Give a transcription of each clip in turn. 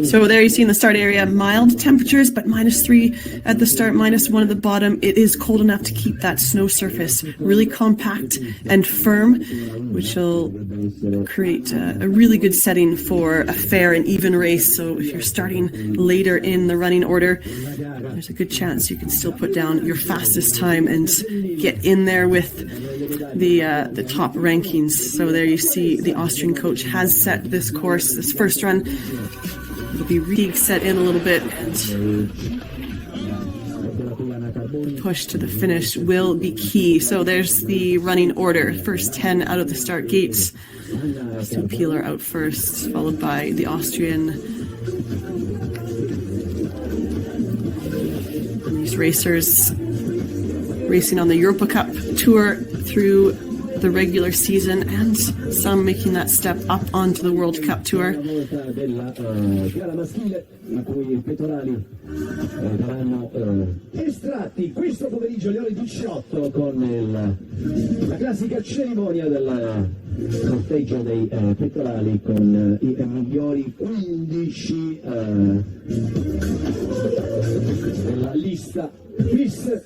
So there you see in the start area, mild temperatures, but -3 at the start, -1 at the bottom. It is cold enough to keep that snow surface really compact and firm, which will create a really good setting for a fair and even race. So if you're starting later in the running order, there's a good chance you can still put down your fastest time and get in there with the top rankings. So there you see the Austrian coach has set this course, this first run. It'll be set in a little bit, and the push to the finish will be key. So there's the running order. First 10 out of the start gates. So Pilar out first, followed by the Austrian. And these racers racing on the Europa Cup Tour through the regular season, and some making that step up onto the World Cup Tour. Estratti questo pomeriggio alle ore 18 con la classica cerimonia del sorteggio dei pettorali con i migliori 15 della lista FIS.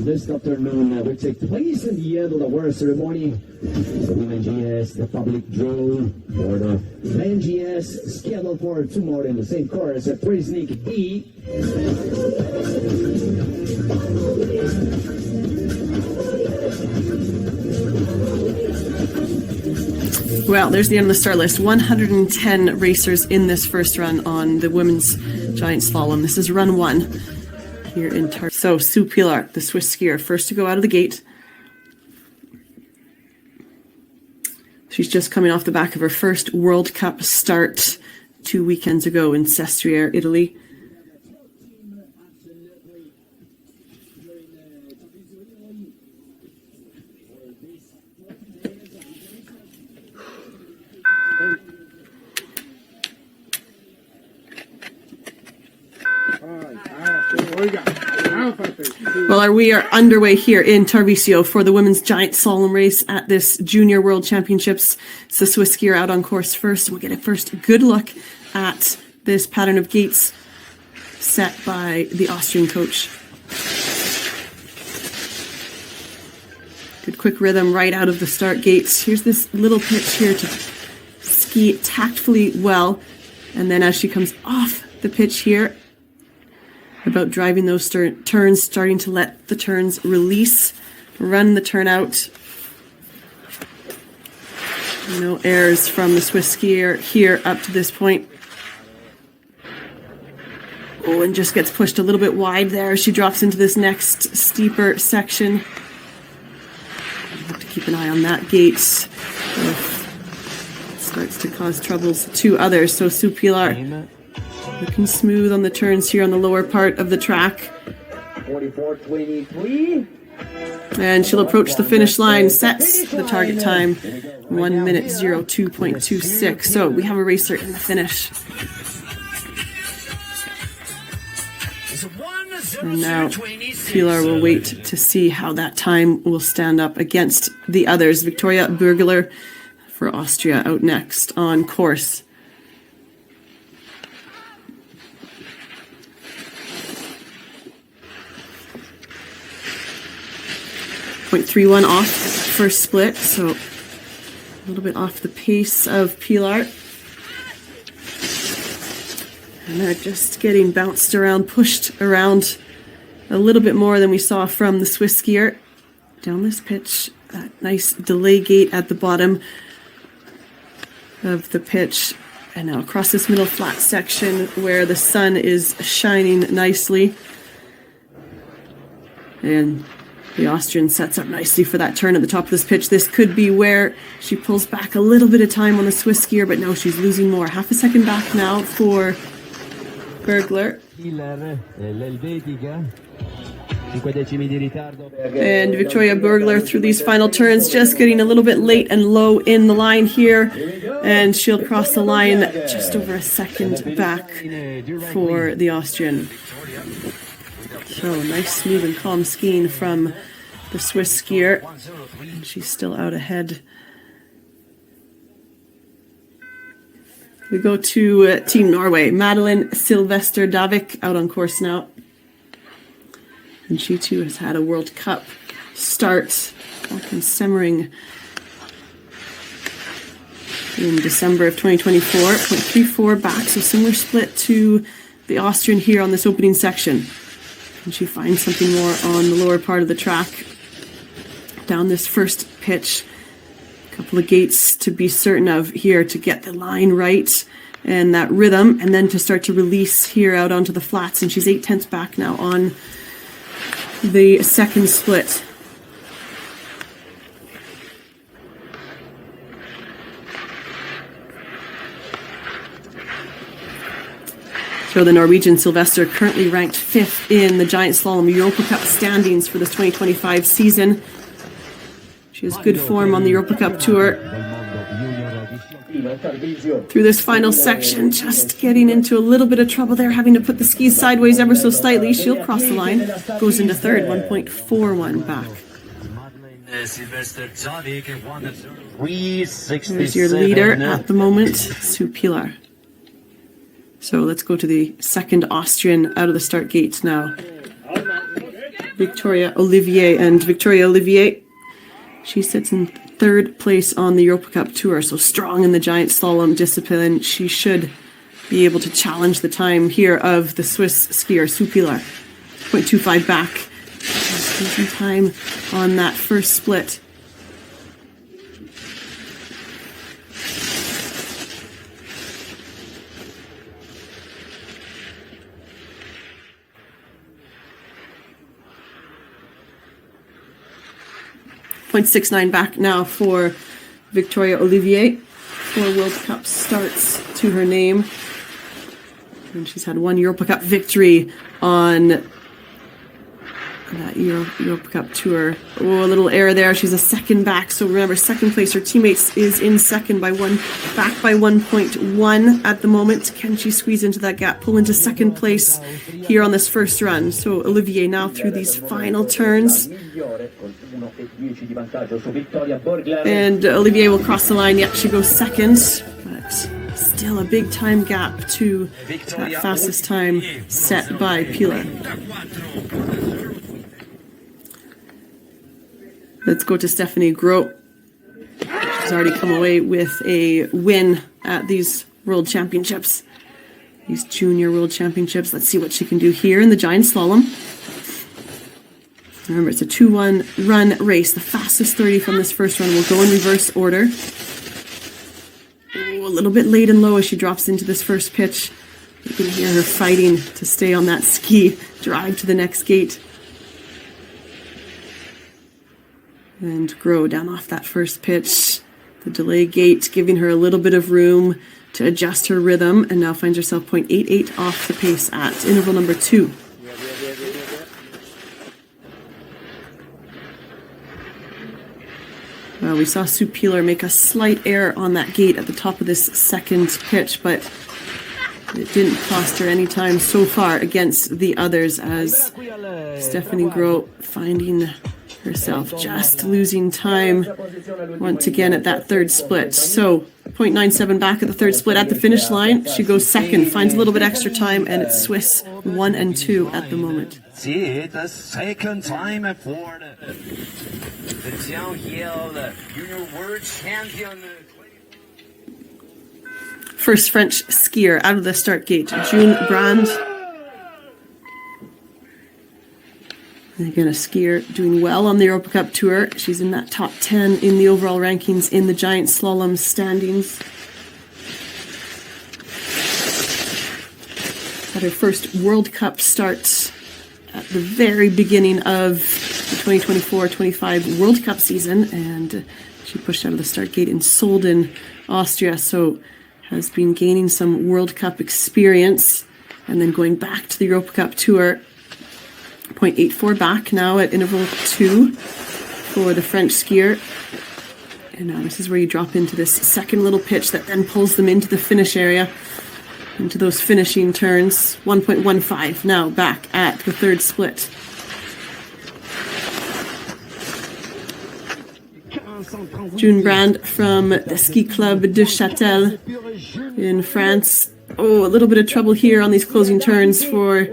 This afternoon will take place in the end of the award ceremony. The Women GS, the public draw for the Men GS scheduled for tomorrow in the same course at Prisnik E. Well, there's the end of the start list. 110 racers in this first run on the women's giant slalom. This is run 1 here in Tarvisio. So Sue Pilar, the Swiss skier, first to go out of the gate. She's just coming off the back of her first World Cup start 2 weekends ago in Sestriere, Italy. Well, we are underway here in Tarvisio for the women's giant slalom race at this Junior World Championships. It's the Swiss skier out on course first. We'll get a first good look at this pattern of gates set by the Austrian coach. Good quick rhythm right out of the start gates. Here's this little pitch here to ski tactfully well. And then as she comes off the pitch here, about driving those turns, starting to let the turns release, run the turn out. No errors from the Swiss skier here up to this point. Oh, and just gets pushed a little bit wide there as she drops into this next steeper section. Have to keep an eye on that gate. It starts to cause troubles to others. So Sue Pilar looking smooth on the turns here on the lower part of the track. 44:23. And she'll approach the finish line, sets the target time, 1:02.26. So we have a racer in the finish. And now Pilar will wait to see how that time will stand up against the others. Victoria Burgler for Austria out next on course. 0.31 off first split, so a little bit off the pace of Pilar. And they're just getting bounced around, pushed around a little bit more than we saw from the Swiss skier. Down this pitch, that nice delay gate at the bottom of the pitch. And now across this middle flat section where the sun is shining nicely. And the Austrian sets up nicely for that turn at the top of this pitch. This could be where she pulls back a little bit of time on the Swiss skier, but no, she's losing more. Half a second back now for Burgler. And Victoria Burgler through these final turns, just getting a little bit late and low in the line here. And she'll cross the line just over a second back for the Austrian. So nice, smooth and calm skiing from the Swiss skier. And she's still out ahead. We go to Team Norway. Madeline Sylvester Davik out on course now. And she too has had a World Cup start back in Semmering in December of 2024. 0.34 back, so similar split to the Austrian here on this opening section. And she finds something more on the lower part of the track down this first pitch. A couple of gates to be certain of here to get the line right and that rhythm, and then to start to release here out onto the flats. And she's 0.8 back now on the second split. So the Norwegian Sylvester currently ranked 5th in the Giant Slalom Europa Cup standings for this 2025 season. She has good form on the Europa Cup Tour. Through this final section, just getting into a little bit of trouble there, having to put the skis sideways ever so slightly. She'll cross the line, goes into third, 1.41 back. There's your leader at the moment, Sue Pilar. So let's go to the second Austrian out of the start gate now. Victoria Olivier. And Victoria Olivier, she sits in third place on the Europa Cup Tour, so strong in the giant slalom discipline. She should be able to challenge the time here of the Swiss skier, Sue Pilar. 0.25 back. Losing time on that first split. .69 back now for Victoria Olivier. 4 World Cup starts to her name. And she's had 1 Europa Cup victory on that Europa Cup Tour. Oh, a little error there. She's a second back. So remember, second place. Her teammates is in second by 1, back by 1.1 at the moment. Can she squeeze into that gap, pull into second place here on this first run? So Olivier now through these final turns. And Olivier will cross the line. Yep, she goes second, but still a big time gap to that fastest time set by Pilar. Let's go to Stephanie Grote. She's already come away with a win at these World Championships, these Junior World Championships. Let's see what she can do here in the Giant Slalom. Remember, it's a 2-1 run race. The fastest 30 from this first run will go in reverse order. Oh, a little bit late and low as she drops into this first pitch. You can hear her fighting to stay on that ski, drive to the next gate. And grow down off that first pitch. The delay gate giving her a little bit of room to adjust her rhythm, and now finds herself 0.88 off the pace at interval number 2. Well, we saw Sue Pilar make a slight error on that gate at the top of this second pitch, but it didn't cost her any time so far against the others, as Stephanie Grote finding herself just losing time once again at that third split. So 0.97 back at the third split. At the finish line, she goes second, finds a little bit extra time, and it's Swiss 1 and 2 at the moment. See the second time for the downhill junior world champion. First French skier out of the start gate, June Brand. And again, a skier doing well on the Europa Cup Tour. She's in that top 10 in the overall rankings in the giant slalom standings. Had her first World Cup start at the very beginning of the 2024-25 World Cup season, and she pushed out of the start gate in Solden, Austria, so has been gaining some World Cup experience, and then going back to the Europa Cup Tour. 0.84 back now at interval 2 for the French skier. And now this is where you drop into this second little pitch that then pulls them into the finish area, into those finishing turns. 1.15 now back at the third split. June Brand from the Ski Club de Châtel in France. Oh, a little bit of trouble here on these closing turns for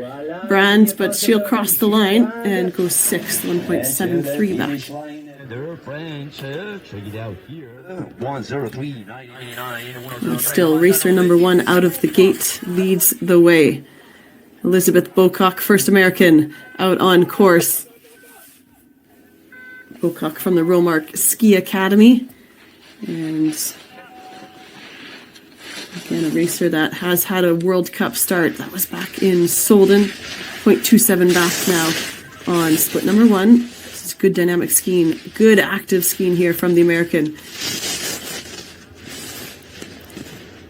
Brand, but she'll cross the line and go 6th, 1.73 back. And still, racer number 1 out of the gate leads the way. Elizabeth Bocock, first American, out on course. Bocock from the Romark Ski Academy. And again, a racer that has had a World Cup start. That was back in Solden. 0.27 back now on split number 1. This is good dynamic skiing. Good active skiing here from the American.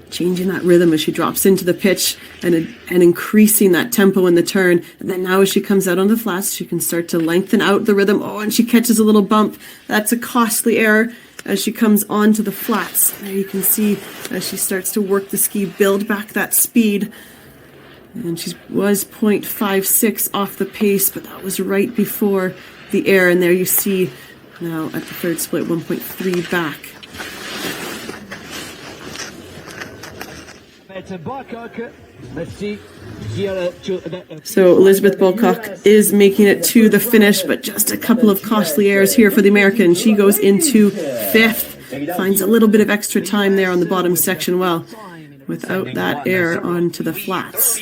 Changing that rhythm as she drops into the pitch and increasing that tempo in the turn. And then now as she comes out on the flats, she can start to lengthen out the rhythm. Oh, and she catches a little bump. That's a costly error as she comes onto the flats. There you can see as she starts to work the ski, build back that speed. And she was 0.56 off the pace, but that was right before the error. And there you see now at the third split, 1.3 back. So Elizabeth Bocock is making it to the finish, but just a couple of costly errors here for the American. She goes into 5th, finds a little bit of extra time there on the bottom section. Well, without that error onto the flats,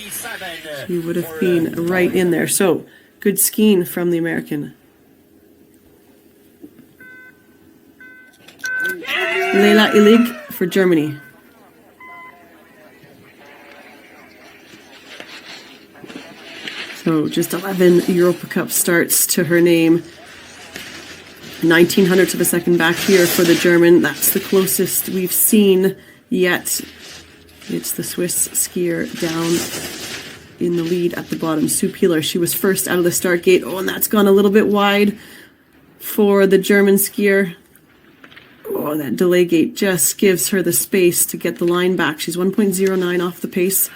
she would have been right in there. So good skiing from the American. Leila Illig for Germany. So just 11 Europa Cup starts to her name. 1900 to the second back here for the German. That's the closest we've seen yet. It's the Swiss skier down in the lead at the bottom. Sue Peeler, she was first out of the start gate. Oh, and that's gone a little bit wide for the German skier. Oh, that delay gate just gives her the space to get the line back. She's 1.09 off the pace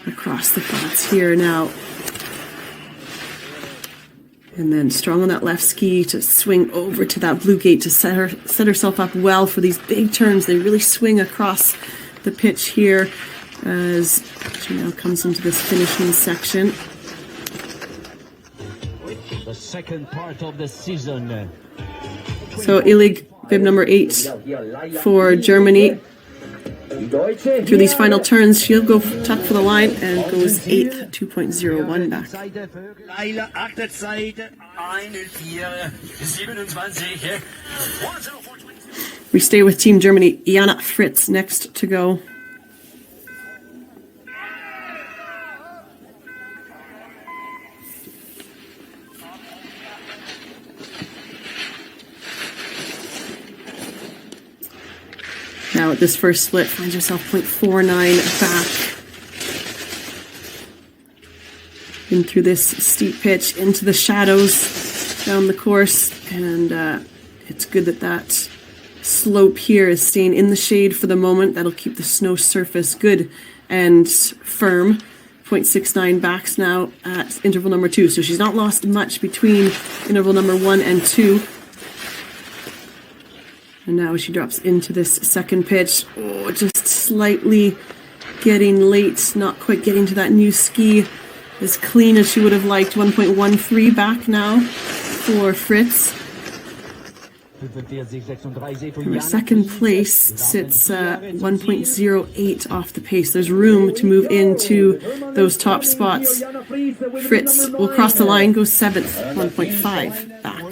across the flats here now. And then strong on that left ski to swing over to that blue gate to set herself up well for these big turns. They really swing across the pitch here as she now comes into this finishing section. The second part of the season. So Illig, bib number 8 for Germany. Through these final turns, she'll go tough for the line and goes 8th, 2.01 back. We stay with Team Germany. Jana Fritz next to go. Now at this first split, finds herself 0.49 back. In through this steep pitch, into the shadows down the course. And it's good that that slope here is staying in the shade for the moment. That'll keep the snow surface good and firm. 0.69 backs now at interval number 2. So she's not lost much between interval number 1 and 2. And now she drops into this second pitch. Oh, just slightly getting late, not quite getting to that new ski as clean as she would have liked. 1.13 back now for Fritz. Her second place sits 1.08 off the pace. There's room to move into those top spots. Fritz will cross the line, go 7th, 1.5 back.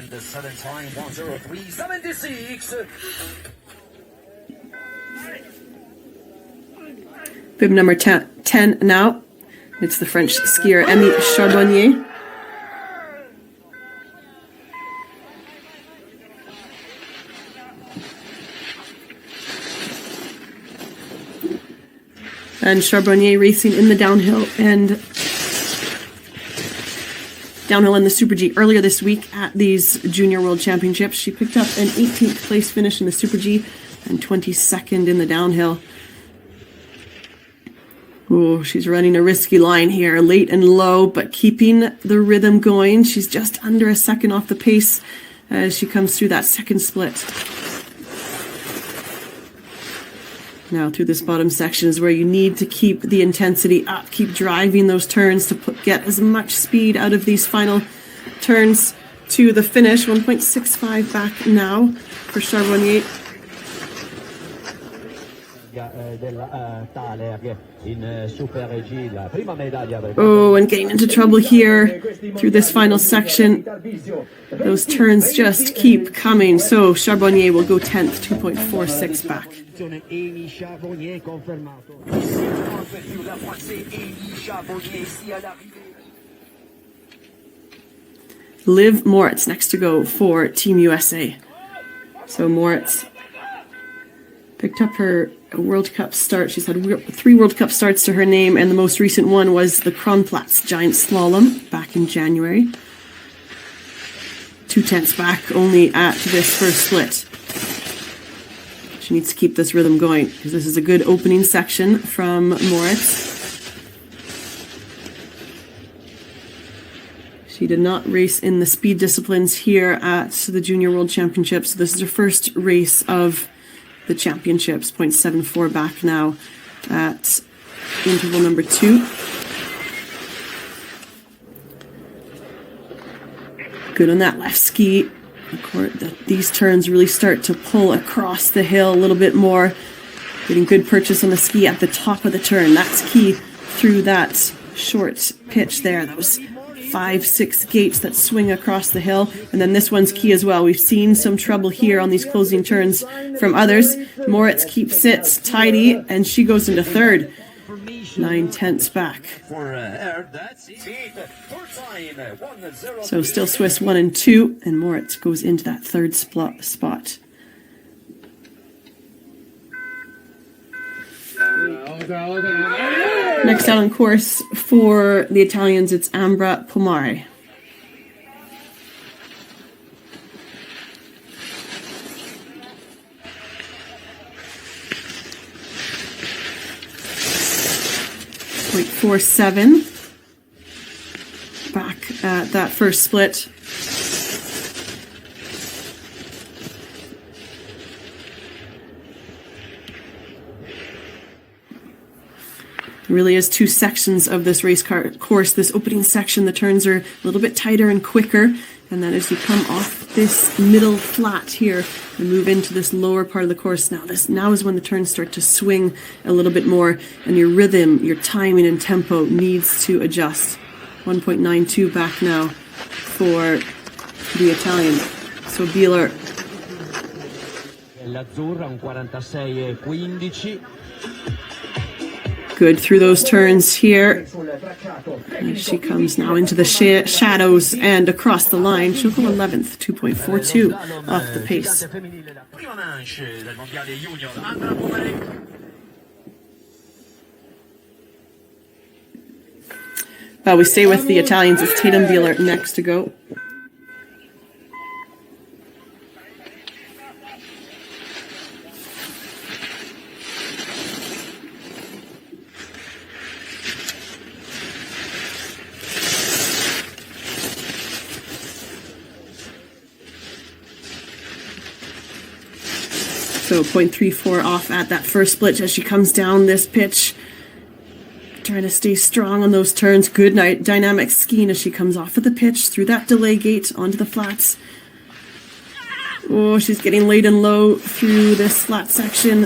The southern time 1:03.76. Bib number 10 now. It's the French skier Amy Charbonnier. And Charbonnier racing in the downhill and in the Super G earlier this week at these Junior World Championships. She picked up an 18th place finish in the Super G and 22nd in the downhill. Oh, she's running a risky line here, late and low, but keeping the rhythm going. She's just under a second off the pace as she comes through that second split. Now through this bottom section is where you need to keep the intensity up, keep driving those turns to get as much speed out of these final turns to the finish. 1.65 back now for Charbonnier. Oh, and getting into trouble here through this final section. Those turns just keep coming. So Charbonnier will go 10th, 2.46 back. Liv Moritz next to go for Team USA. So Moritz picked up her World Cup start. She's had 3 World Cup starts to her name, and the most recent one was the Kronplatz Giant Slalom back in January. 2/10 back only at this first split. She needs to keep this rhythm going because this is a good opening section from Moritz. She did not race in the speed disciplines here at the Junior World Championships. So this is her first race of the championships. 0.74 back now at interval number 2. Good on that left ski. These turns really start to pull across the hill a little bit more. Getting good purchase on the ski at the top of the turn. That's key through that short pitch there. That was 5-6 gates that swing across the hill. And then this one's key as well. We've seen some trouble here on these closing turns from others. Moritz keeps it tidy, and she goes into third. 9/10 back. So still Swiss 1 and 2, and Moritz goes into that third spot. Next out on course for the Italians, it's Ambra Pomare. .47 back at that first split. There really is 2 sections of this race course. This opening section, the turns are a little bit tighter and quicker. And then as you come off this middle flat here and move into this lower part of the course, now is when the turns start to swing a little bit more, and your rhythm, your timing and tempo needs to adjust. 1.92 back now for the Italian. So Bieler. Good through those turns here. And she comes now into the shadows and across the line. She'll go 11th, 2.42 off the pace. Well, we stay with the Italians. It's Tatum Bieler next to go. So 0.34 off at that first split as she comes down this pitch. Trying to stay strong on those turns. Good dynamic skiing as she comes off of the pitch through that delay gate onto the flats. Oh, she's getting late and low through this flat section.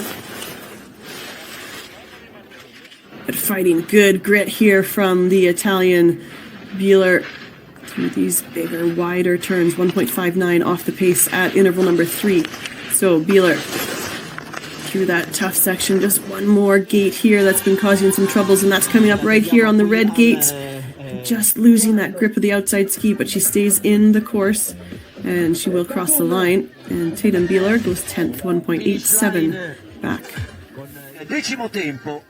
But fighting good grit here from the Italian Bieler through these bigger, wider turns. 1.59 off the pace at interval number 3. So Bieler through that tough section. Just one more gate here that's been causing some troubles, and that's coming up right here on the red gate. Just losing that grip of the outside ski, but she stays in the course, and she will cross the line. And Tatum Bieler goes 10th, 1.87 back.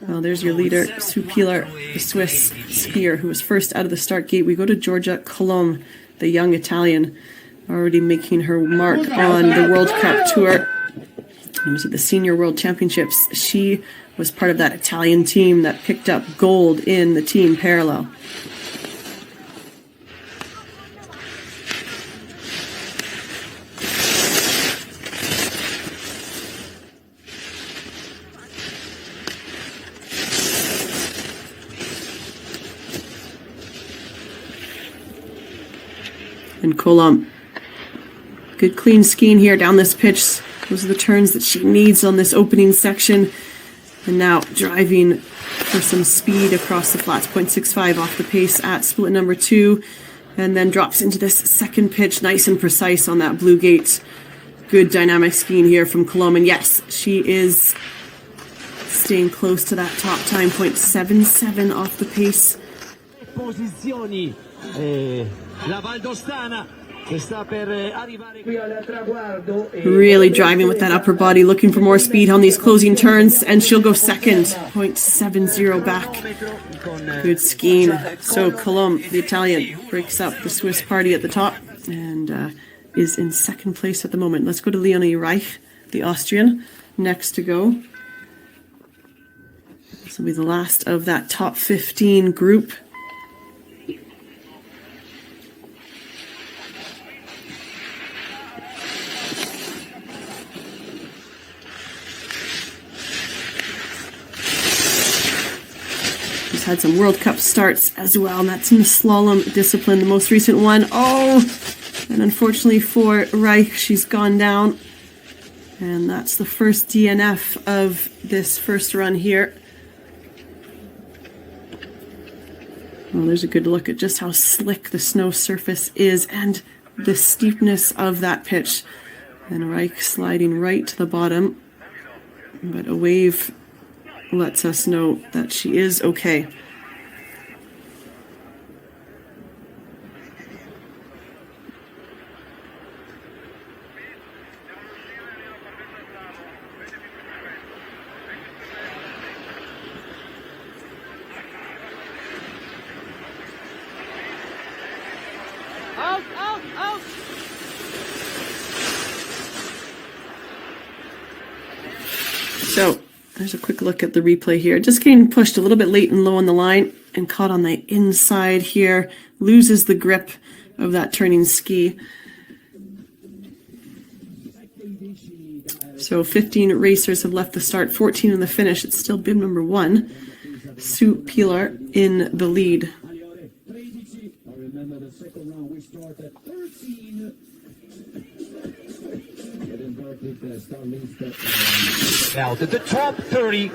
Well, there's your leader, Sue Pilar, the Swiss skier, who was first out of the start gate. We go to Georgia Colomb, the young Italian, already making her mark on the World Cup Tour. It was at the Senior World Championships. She was part of that Italian team that picked up gold in the team parallel. and Colom. Good clean skiing here down this pitch. Those are the turns that she needs on this opening section. And now driving for some speed across the flats, 0.65 off the pace at split number 2. And then drops into this second pitch, nice and precise on that blue gate. Good dynamic skiing here from Colom. And yes, she is staying close to that top time, 0.77 off the pace. Posizioni, la Valdostana che sta per arrivare qui al traguardo. Really driving with that upper body, looking for more speed on these closing turns, and she'll go second, 0.70 back. Good skiing. So Colom, the Italian, breaks up the Swiss party at the top and is in second place at the moment. Let's go to Leonie Reich, the Austrian, next to go. This will be the last of that top 15 group. She's had some World Cup starts as well, and that's in the slalom discipline, the most recent one. Oh, and unfortunately for Reich, she's gone down. And that's the first DNF of this first run here. Well, there's a good look at just how slick the snow surface is and the steepness of that pitch. And Reich sliding right to the bottom, but a wave lets us know that she is okay. Out, out, out. So there's a quick look at the replay here. Just getting pushed a little bit late and low on the line and caught on the inside here. Loses the grip of that turning ski. So 15 racers have left the start, 14 in the finish. It's still bib number 1. Sue Pilar in the lead. Remember the second round we start at 13. Out at the top 30.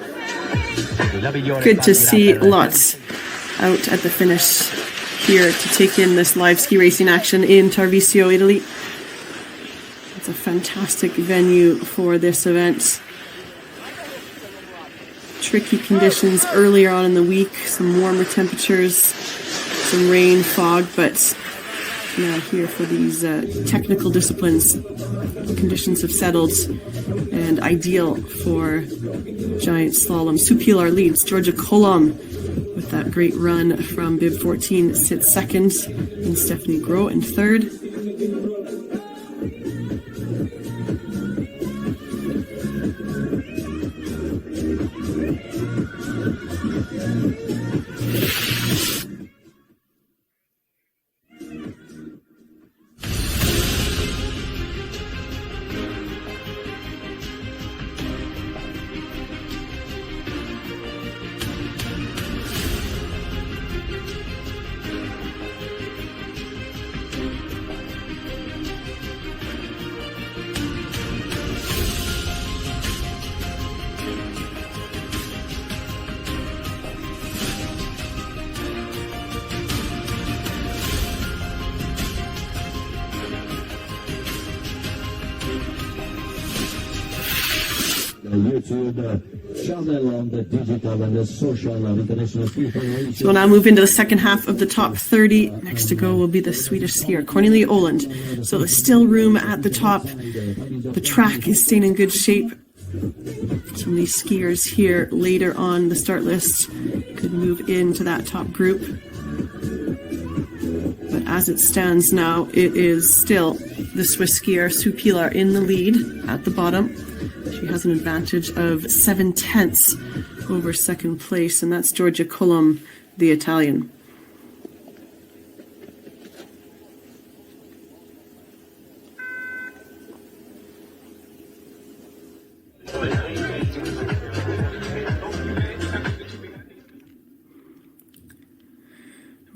Good to see lots out at the finish here to take in this live ski racing action in Tarvisio, Italy. It's a fantastic venue for this event. Tricky conditions earlier on in the week, some warmer temperatures, some rain, fog, but now here for these technical disciplines, conditions have settled and ideal for giant slalom. Sue Pilar leads. Georgia Colom with that great run from bib 14 sits second, and Stephanie Gros in third. YouTube channel on the digital and the social international people. So we'll now move into the second half of the top 30. Next to go will be the Swedish skier, Cornelia Öland. So there's still room at the top. The track is staying in good shape. Some of these skiers here later on the start list could move into that top group. But as it stands now, it is still the Swiss skier Sue Pilar in the lead at the bottom. She has an advantage of 0.7 over second place, and that's Georgia Colom, the Italian.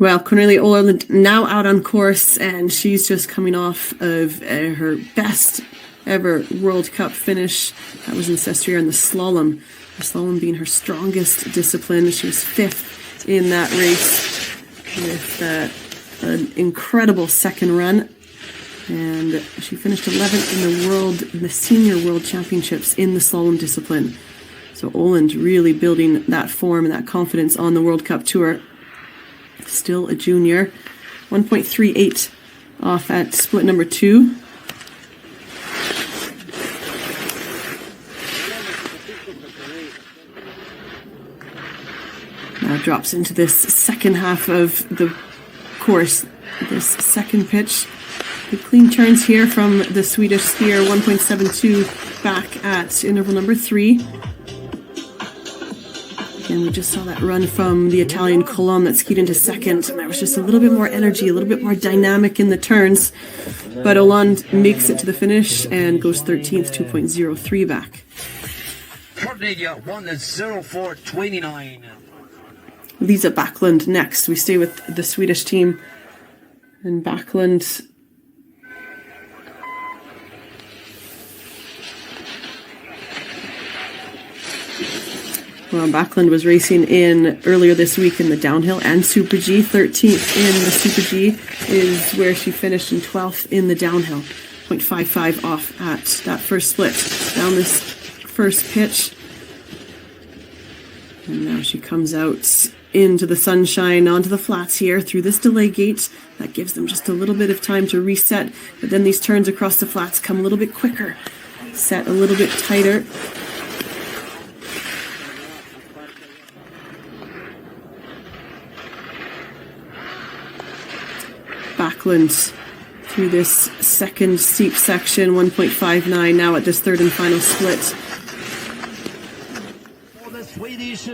Well, Cornelia Oland now out on course, and she's just coming off of her best ever World Cup finish. That was in Sestriere in the slalom. The slalom being her strongest discipline. She was 5th in that race with an incredible second run. And she finished 11th in the senior world championships in the slalom discipline. So Oland really building that form and that confidence on the World Cup tour. Still a junior. 1.38 off at split number 2. Now drops into this second half of the course, this second pitch. The clean turns here from the Swedish skier, 1.72 back at interval number 3. And we just saw that run from the Italian Colomb that skied into second. And there was just a little bit more energy, a little bit more dynamic in the turns. But Oland makes it to the finish and goes 13th, 2.03 back. Cornelia 1:04.29. Lisa Backlund next. We stay with the Swedish team. And Backlund... Well, Backlund was racing in earlier this week in the downhill and Super G. 13th in the Super G is where she finished, in 12th in the downhill. 0.55 off at that first split. Down this first pitch. And now she comes out into the sunshine, onto the flats here, through this delay gate. That gives them just a little bit of time to reset. But then these turns across the flats come a little bit quicker. Set a little bit tighter. Backlund through this second steep section, 1.59 now at this third and final split. For the Swedish.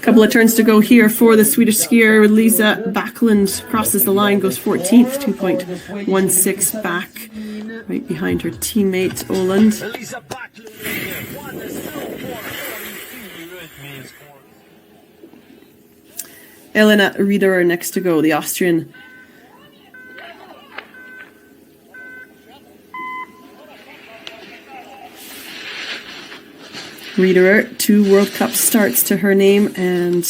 Couple of turns to go here for the Swedish skier. Lisa Backlund crosses the line, goes 14th, 2.16 back, right behind her teammate Oland. Lisa Backlund 1:04.42. Elena Riederer next to go, the Austrian. Riederer, 2 World Cup starts to her name, and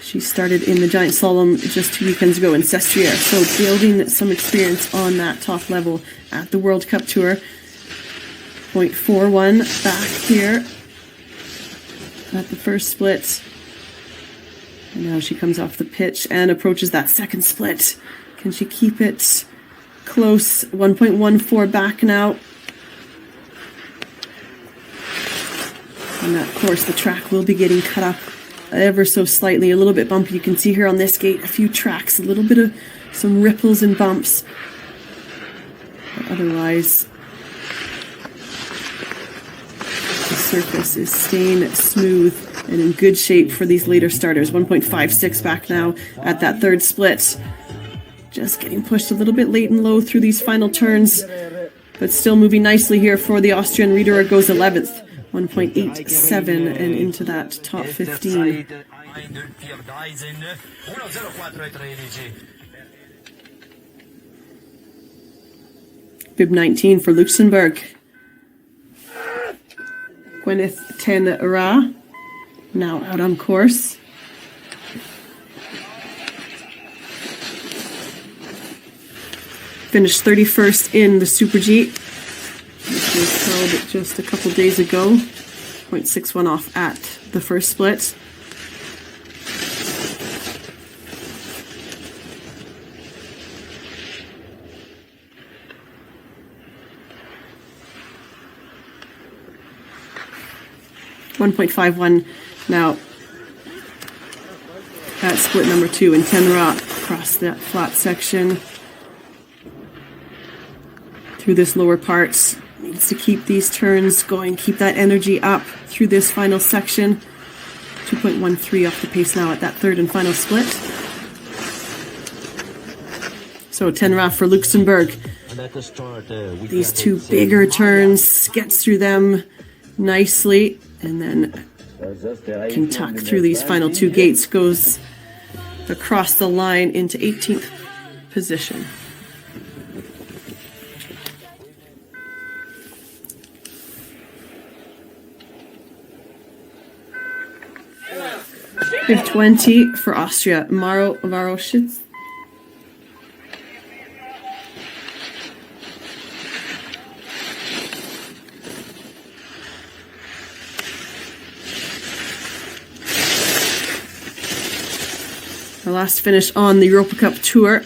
she started in the giant slalom just 2 weekends ago in Sestriere. So building some experience on that top level at the World Cup Tour. 0.41 back here at the first split. And now she comes off the pitch and approaches that second split. Can she keep it close? 1.14 back now. And of course, the track will be getting cut up ever so slightly, a little bit bumpy. You can see here on this gate a few tracks, a little bit of some ripples and bumps. But otherwise, the surface is staying smooth and in good shape for these later starters. 1.56 back now at that third split. Just getting pushed a little bit late and low through these final turns, but still moving nicely here for the Austrian. Riederer goes 11th, 1.87 and into that top 15. Bib 19 for Luxembourg. Gwyneth Ten Ra now out on course. Finished 31st in the Super G, which was held just a couple days ago. 0.61 off at the first split. .51 now at split number 2, and Ten Ra across that flat section through this lower part. Needs to keep these turns going, keep that energy up through this final section. 2.13 off the pace now at that third and final split. So Ten Ra for Luxembourg. These 2 bigger turns, gets through them nicely, and then can tuck through these final two gates, goes across the line into 18th position. We have 20 for Austria, Maro Varoshitz. Our last finish on the Europa Cup Tour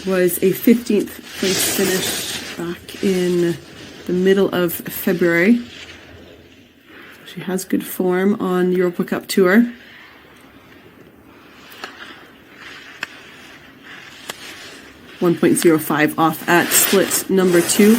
was a 15th place finish back in the middle of February. She has good form on the Europa Cup Tour. .05 off at split number 2.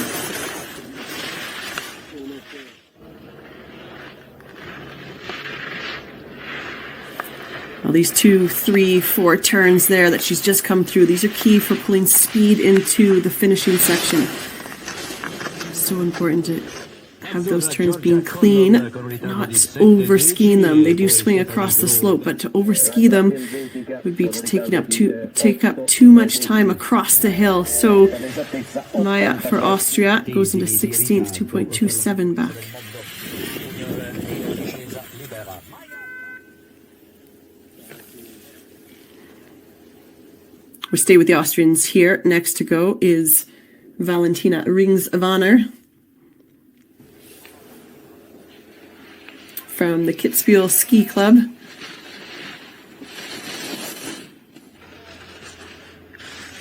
Well, these 2, 3, 4 turns there that she's just come through, these are key for pulling speed into the finishing section. So important to have those turns being clean, not over skiing them. They do swing across the slope, but to over ski them would be to take up too much time across the hill. So Maya for Austria goes into 16th, 2.27 back. We stay with the Austrians here. Next to go is Valentina Rings of Honor from the Kitzbühel Ski Club.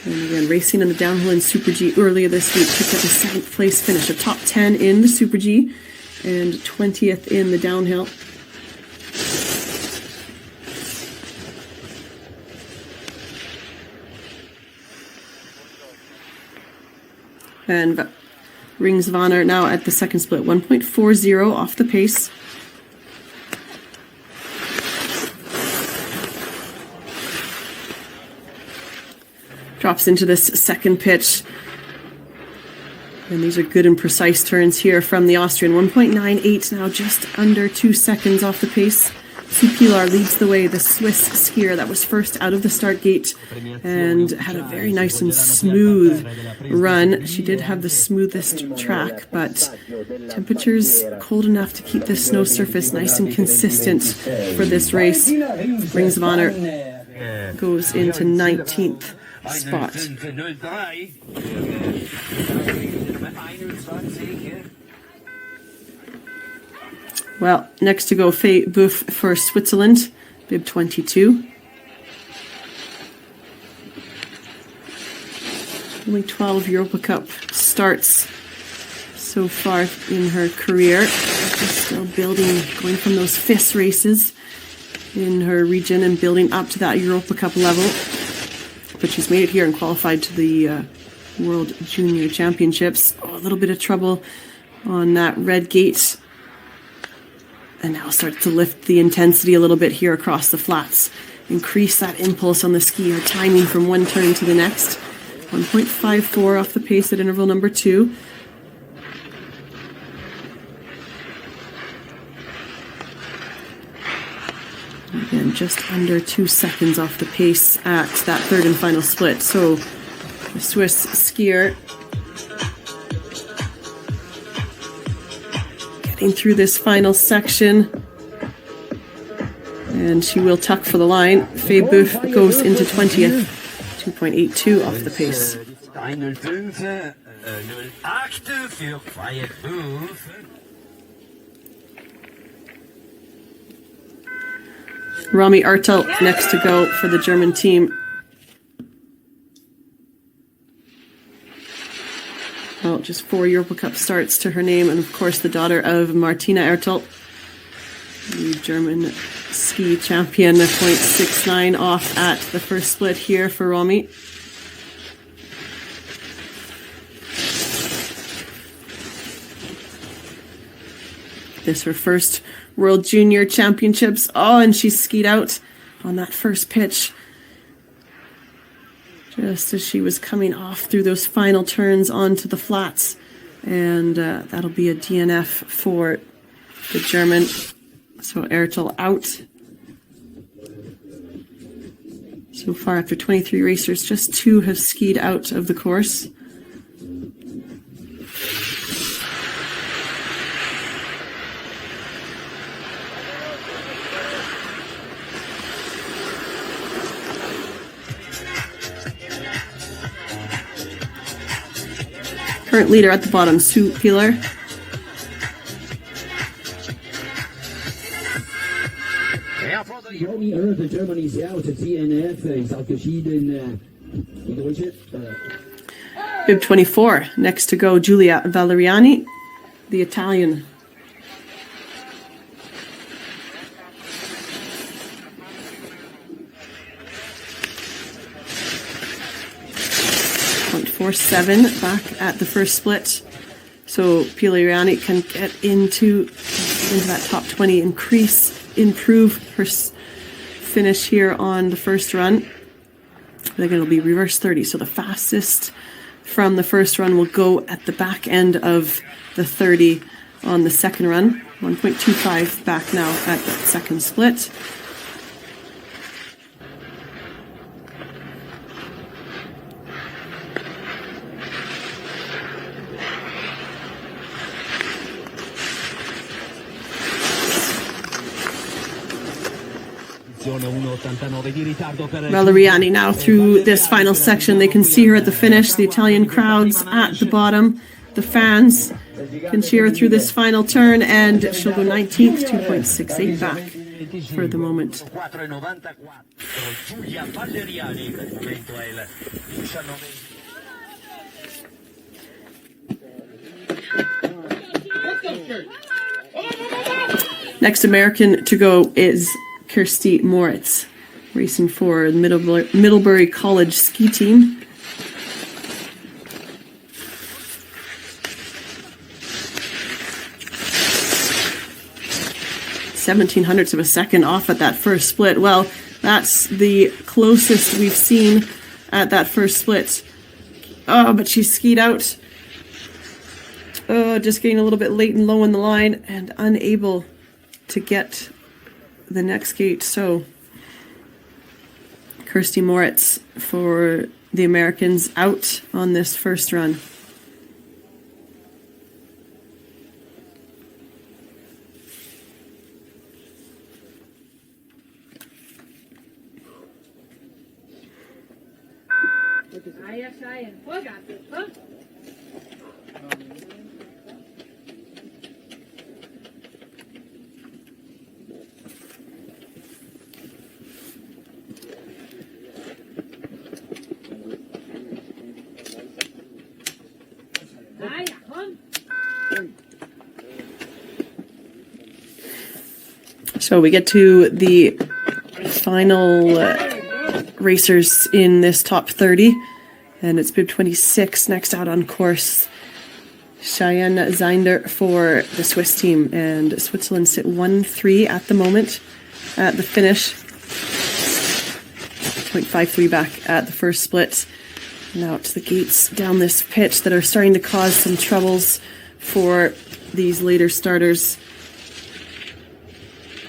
And again, racing in the downhill in Super G earlier this week, picked up a 7th place finish, a top 10 in the Super G and 20th in the downhill. And Rings of Honor now at the second split, 1.40 off the pace. Drops into this second pitch. And these are good and precise turns here from the Austrian. 1.98 now, just under 2 seconds off the pace. Sue Pilar leads the way, the Swiss skier that was first out of the start gate and had a very nice and smooth run. She did have the smoothest track, but temperatures cold enough to keep the snow surface nice and consistent for this race. Rings of Honor goes into 19th spot. Well, next to go, Faye Boeuf for Switzerland, bib 22. Only 12 Europa Cup starts so far in her career. She's still building, going from those FIS races in her region and building up to that Europa Cup level. But she's made it here and qualified to the World Junior Championships. Oh, a little bit of trouble on that red gate. And now starts to lift the intensity a little bit here across the flats. Increase that impulse on the ski, her timing from one turn to the next. 1.54 off the pace at interval number 2. Again, just under 2 seconds off the pace at that third and final split. So the Swiss skier getting through this final section. And she will tuck for the line. Faye Boeuf goes into 20th. 2.82 off the pace. Rami Artel next to go for the German team. Well, just 4 Europa Cup starts to her name, and of course the daughter of Martina Ertel, the German ski champion, 0.69 off at the first split here for Rami. This her first World Junior Championships. Oh, and she skied out on that first pitch. Just as she was coming off through those final turns onto the flats. And that'll be a DNF for the German. So Ertel out. So far, after 23 racers, just 2 have skied out of the course. Current leader at the bottom, Sue Peeler. Romy Earth, Germany is out. DNF is ausgeschieden. In Deutsche. Bib 24, next to go, Giulia Valeriani, the Italian. .47 back at the first split. So Valeriani can get into that top 20, improve her finish here on the first run. I think it'll be reverse 30. So the fastest from the first run will go at the back end of the 30 on the second run. 1.25 back now at the second split. Valeriani now through this final section. They can see her at the finish. The Italian crowds at the bottom. The fans can cheer her through this final turn, and she'll go 19th, 2.68 back for the moment. Next American to go is Kirsty Moritz, racing for the Middlebury College ski team. .17 of a second off at that first split. Well, that's the closest we've seen at that first split. Oh, but she skied out. Oh, just getting a little bit late and low in the line and unable to get the next gate. So Kirsty Moritz for the Americans out on this first run. So we get to the final racers in this top 30, and it's bib 26 next out on course. Cheyenne Zinder for the Swiss team, and Switzerland sit 1-3 at the moment at the finish. 0.53 back at the first split. Now to the gates down this pitch that are starting to cause some troubles for these later starters.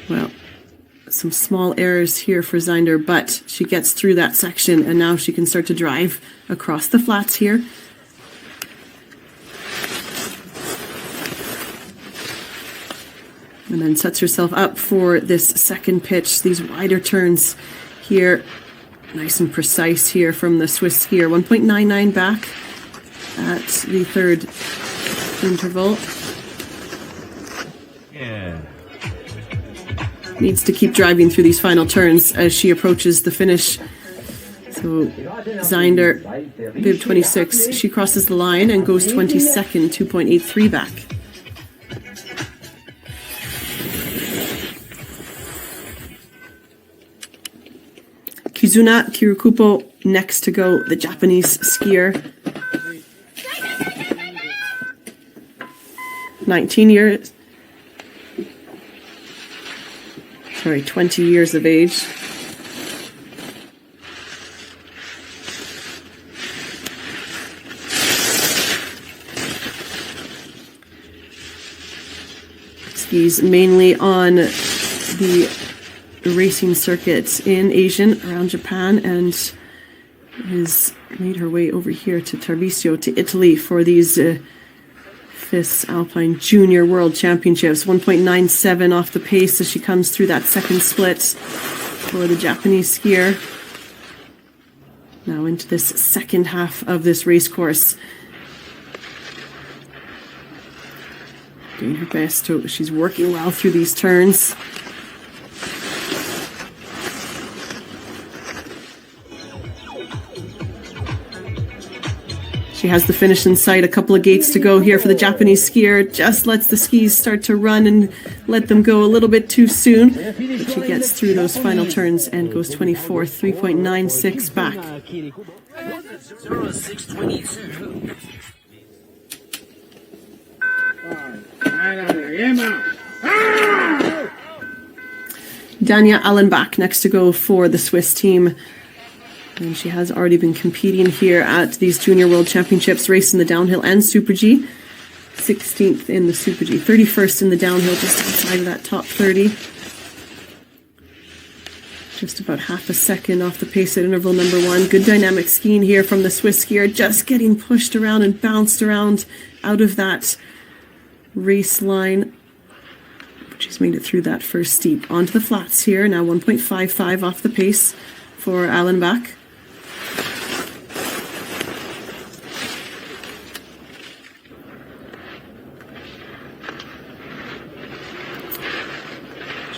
Well, some small errors here for Zinder, but she gets through that section, and now she can start to drive across the flats here. And then sets herself up for this second pitch, these wider turns here. Nice and precise here from the Swiss skier. 1.99 back at the third interval. Yeah. Needs to keep driving through these final turns as she approaches the finish. So Zinder, bib 26, she crosses the line and goes 22nd, 2.83 back. Kizuna Kirukupo next to go, the Japanese skier. 20 years of age. Skis mainly on the racing circuit in Asian around Japan, and has made her way over here to Tarvisio, to Italy, for these FIS Alpine Junior World Championships. 1.97 off the pace as she comes through that second split for the Japanese skier. Now into this second half of this race course. Doing her best. She's working well through these turns. She has the finish in sight. A couple of gates to go here for the Japanese skier. Just lets the skis start to run and let them go a little bit too soon. But she gets through those final turns and goes 24th, 3.96 back. 0622. Dania Allenbach next to go for the Swiss team. And she has already been competing here at these Junior World Championships, racing the downhill and Super G. 16th in the Super G, 31st in the downhill, just outside of that top 30. Just about half a second off the pace at interval number 1. Good dynamic skiing here from the Swiss skier, just getting pushed around and bounced around out of that race line. But she's made it through that first steep. Onto the flats here, now 1.55 off the pace for Allenbach.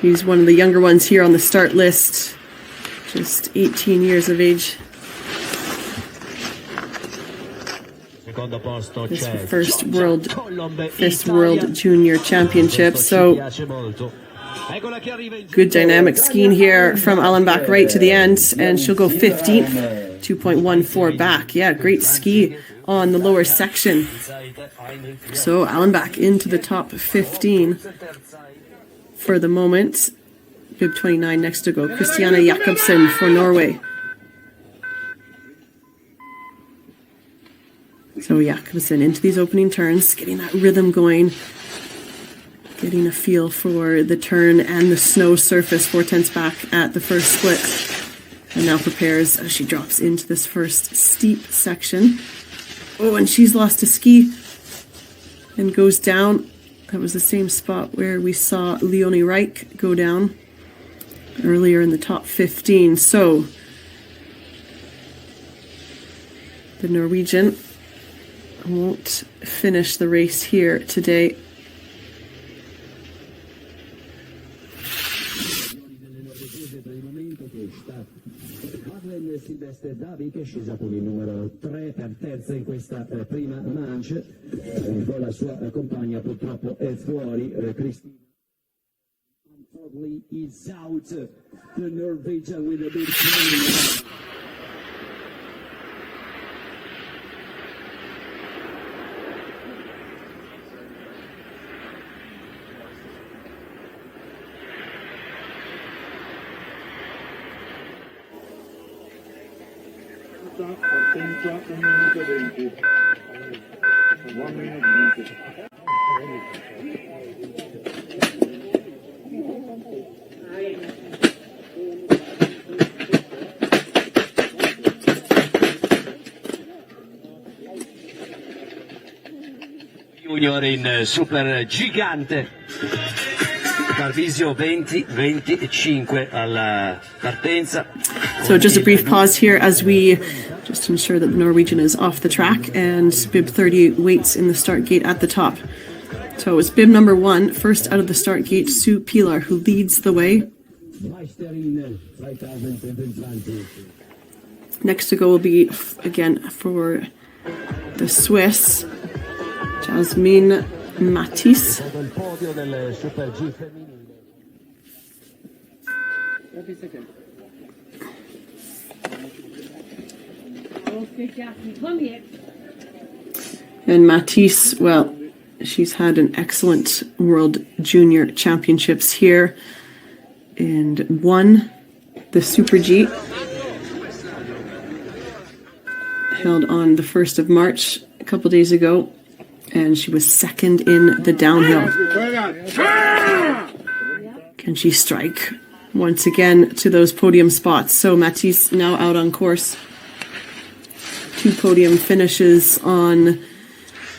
She's one of the younger ones here on the start list, just 18 years of age. This is her first FIS World Junior Championship, so good dynamic skiing here from Allenbach right to the end, and she'll go 15th, 2.14 back. Yeah, great ski on the lower section. So Allenbach into the top 15 for the moment. Bib 29 next to go. Christiana Jakobsen for Norway. So Jakobsen into these opening turns, getting that rhythm going, getting a feel for the turn and the snow surface 4/10 back at the first split. And now prepares as she drops into this first steep section. Oh, and she's lost a ski and goes down. That was the same spot where we saw Leonie Reich go down earlier in the top 15. So the Norwegian won't finish the race here today. Silvestre Davi, che è scesa con il numero 3 per terza in questa prima manche, con la sua compagna purtroppo è fuori. Cristina unfortunately is out. The Norwegian with a big swing. Partenza 1 minuto e 20. 1 minute 20. Junior in super gigante. Tarvisio 20-25 alla partenza. So just a brief pause here as we just ensure that the Norwegian is off the track, and bib 30 waits in the start gate at the top. So it was bib number 1, first out of the start gate, Sue Pilar, who leads the way. Next to go will be, again, for the Swiss, Jasmine Matisse. And Matisse, well, she's had an excellent World Junior Championships here and won the Super G, held on the 1st of March a couple days ago, and she was second in the downhill. Can she strike once again to those podium spots? So Matisse now out on course. 2 podium finishes on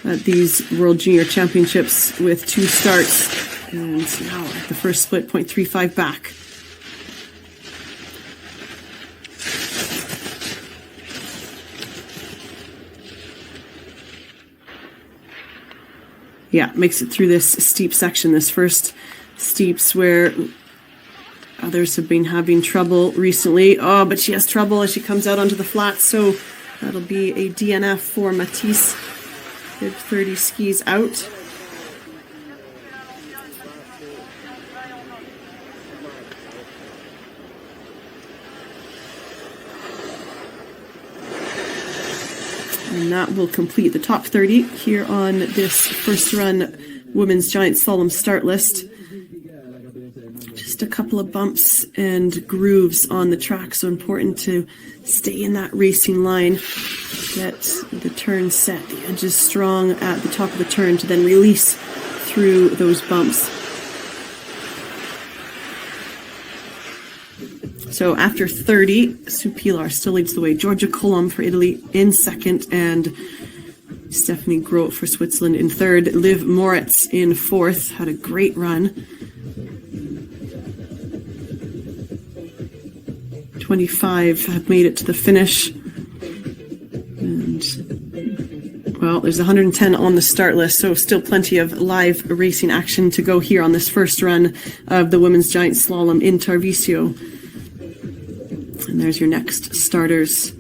these World Junior Championships with 2 starts. And now at the first split, 0.35 back. Yeah, makes it through this steep section, this first steeps where others have been having trouble recently. Oh, but she has trouble as she comes out onto the flats, so that'll be a DNF for Matisse. Bib 30 skis out. And that will complete the top 30 here on this first run women's giant slalom start list. Just a couple of bumps and grooves on the track, so important to stay in that racing line. Get the turn set, the edges strong at the top of the turn to then release through those bumps. So after 30, Sue Pilar still leads the way. Georgia Colomb for Italy in second, and Stephanie Groth for Switzerland in third. Liv Moritz in fourth, had a great run. 25 have made it to the finish. And, well, there's 110 on the start list, so still plenty of live racing action to go here on this first run of the women's giant slalom in Tarvisio. And there's your next starters.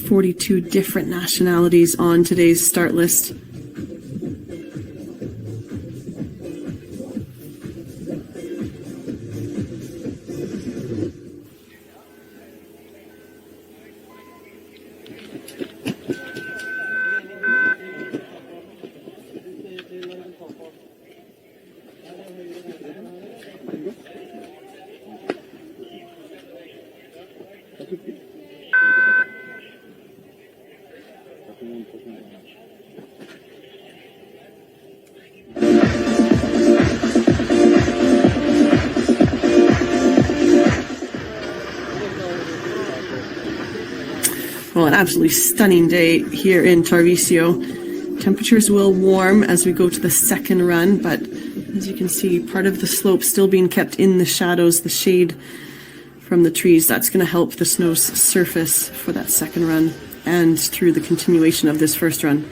42 different nationalities on today's start list. Well, an absolutely stunning day here in Tarvisio. Temperatures will warm as we go to the second run, but as you can see, part of the slope still being kept in the shadows, the shade from the trees. That's going to help the snow surface for that second run and through the continuation of this first run.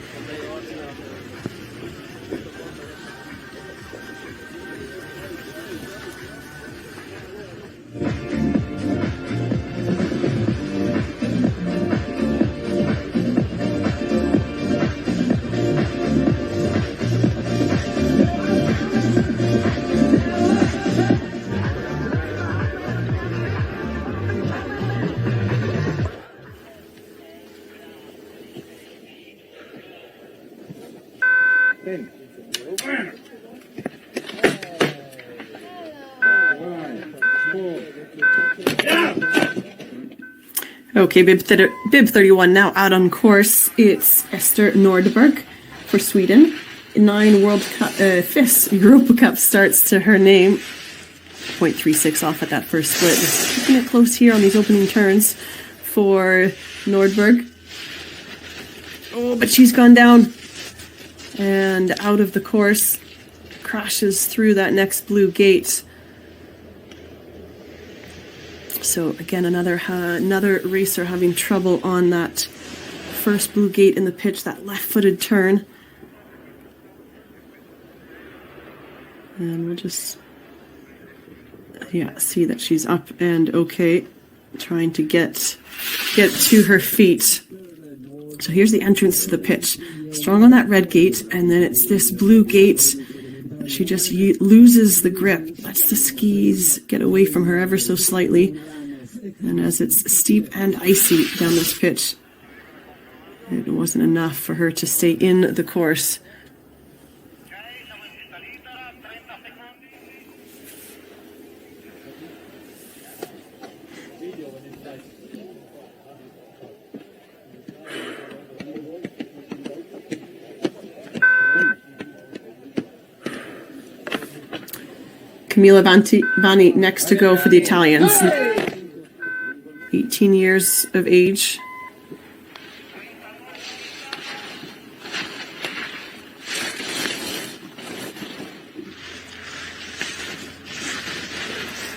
Okay, bib 31 now out on course. It's Esther Nordberg for Sweden. 9 World Cup, FIS Europa Cup starts to her name. 0.36 off at that first split. Just keeping it close here on these opening turns for Nordberg. Oh, but she's gone down and out of the course. Crashes through that next blue gate. So again, another racer having trouble on that first blue gate in the pitch, that left-footed turn. And we'll just, see that she's up and okay, trying to get to her feet. So here's the entrance to the pitch. Strong on that red gate, and then it's this blue gate. She just loses the grip, lets the skis get away from her ever so slightly. And as it's steep and icy down this pitch, it wasn't enough for her to stay in the course. Camilla Vanni next to go for the Italians. 18 years of age.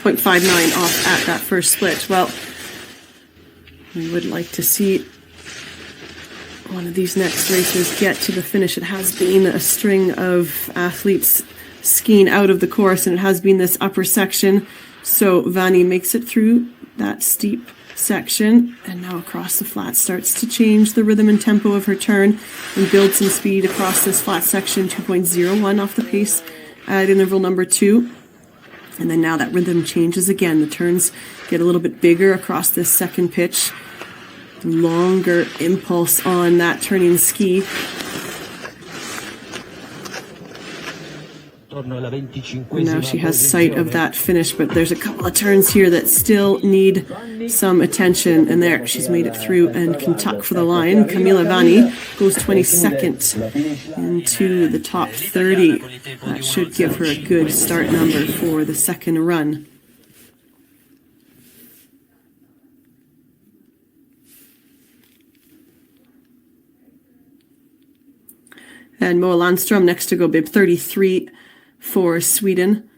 .59 off at that first split. Well, we would like to see one of these next races get to the finish. It has been a string of athletes skiing out of the course, and it has been this upper section. So Vanni makes it through that steep section, and now across the flat starts to change the rhythm and tempo of her turn and build some speed across this flat section. 2.01 off the pace at interval number 2. And then now that rhythm changes again. The turns get a little bit bigger across this second pitch. Longer impulse on that turning ski. And now she has sight of that finish, but there's a couple of turns here that still need some attention. And there, she's made it through and can tuck for the line. Camilla Vanni goes 22nd into the top 30. That should give her a good start number for the second run. And Moa Landström next to go, bib 33 for Sweden.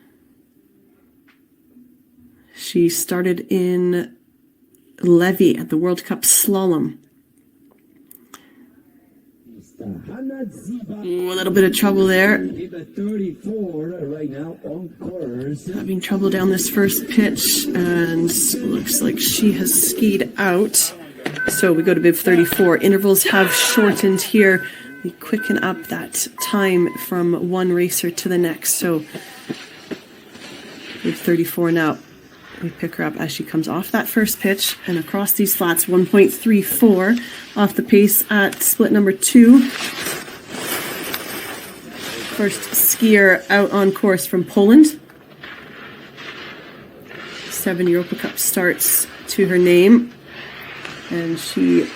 She started in Levi at the World Cup slalom. Ooh, a little bit of trouble there. Having trouble down this first pitch, and looks like she has skied out. So we go to bib 34. Intervals have shortened here. We quicken up that time from one racer to the next. So bib 34 now. We pick her up as she comes off that first pitch and across these flats. 1.34 off the pace at split number 2. First skier out on course from Poland. 7 Europa Cup starts to her name, and she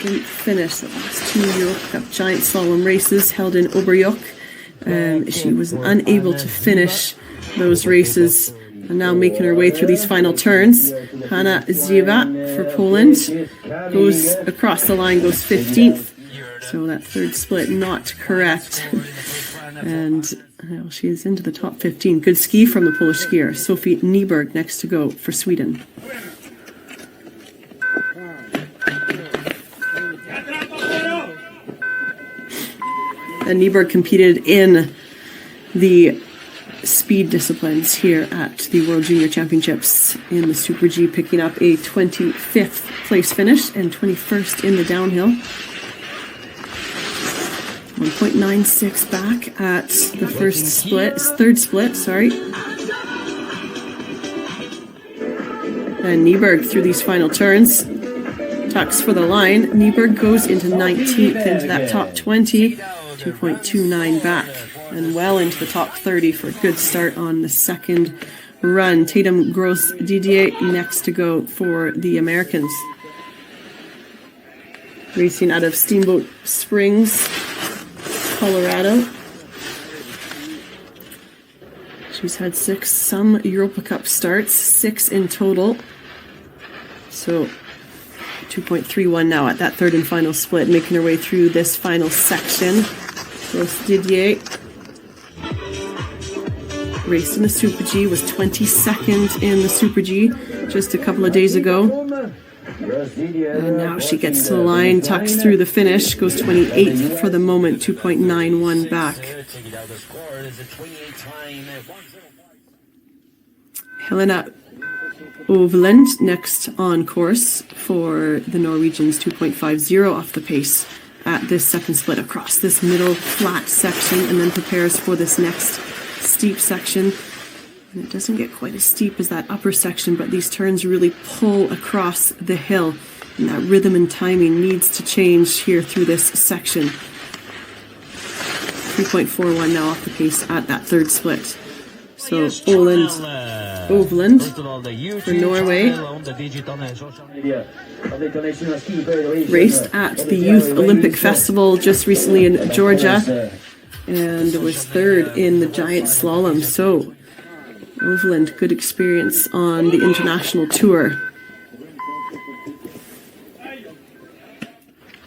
didn't finish the last 2 Europa Cup giant slalom races held in Oberjoch. She was unable to finish those races, and now making her way through these final turns. Hanna Ziva for Poland goes across the line, goes 15th. So that third split not correct. And well, she's into the top 15. Good ski from the Polish skier. Sophie Nyberg next to go for Sweden. And Nyberg competed in the speed disciplines here at the World Junior Championships in the Super G, picking up a 25th place finish and 21st in the downhill. 1.96 back at the third split, sorry. And Nyberg through these final turns, tucks for the line. Nyberg goes into 19th into that top 20, 2.29 back, and well into the top 30 for a good start on the second run. Tatum Gross Didier next to go for the Americans. Racing out of Steamboat Springs, Colorado. She's had some Europa Cup starts, 6 in total. So 2.31 now at that third and final split, making her way through this final section. Gross Didier raced in the Super G, was 22nd in the Super G just a couple of days ago. And now she gets to the line, tucks through the finish, goes 28th for the moment, 2.91 back. Helena Ovland next on course for the Norwegians, 2.50 off the pace at this second split across this middle flat section, and then prepares for this next steep section. And it doesn't get quite as steep as that upper section, but these turns really pull across the hill, and that rhythm and timing needs to change here through this section. 3.41 now off the pace at that third split. So Ovland for Norway raced at the Youth Olympic Festival just recently in Georgia. and was third in the giant slalom. So Overland, good experience on the international tour.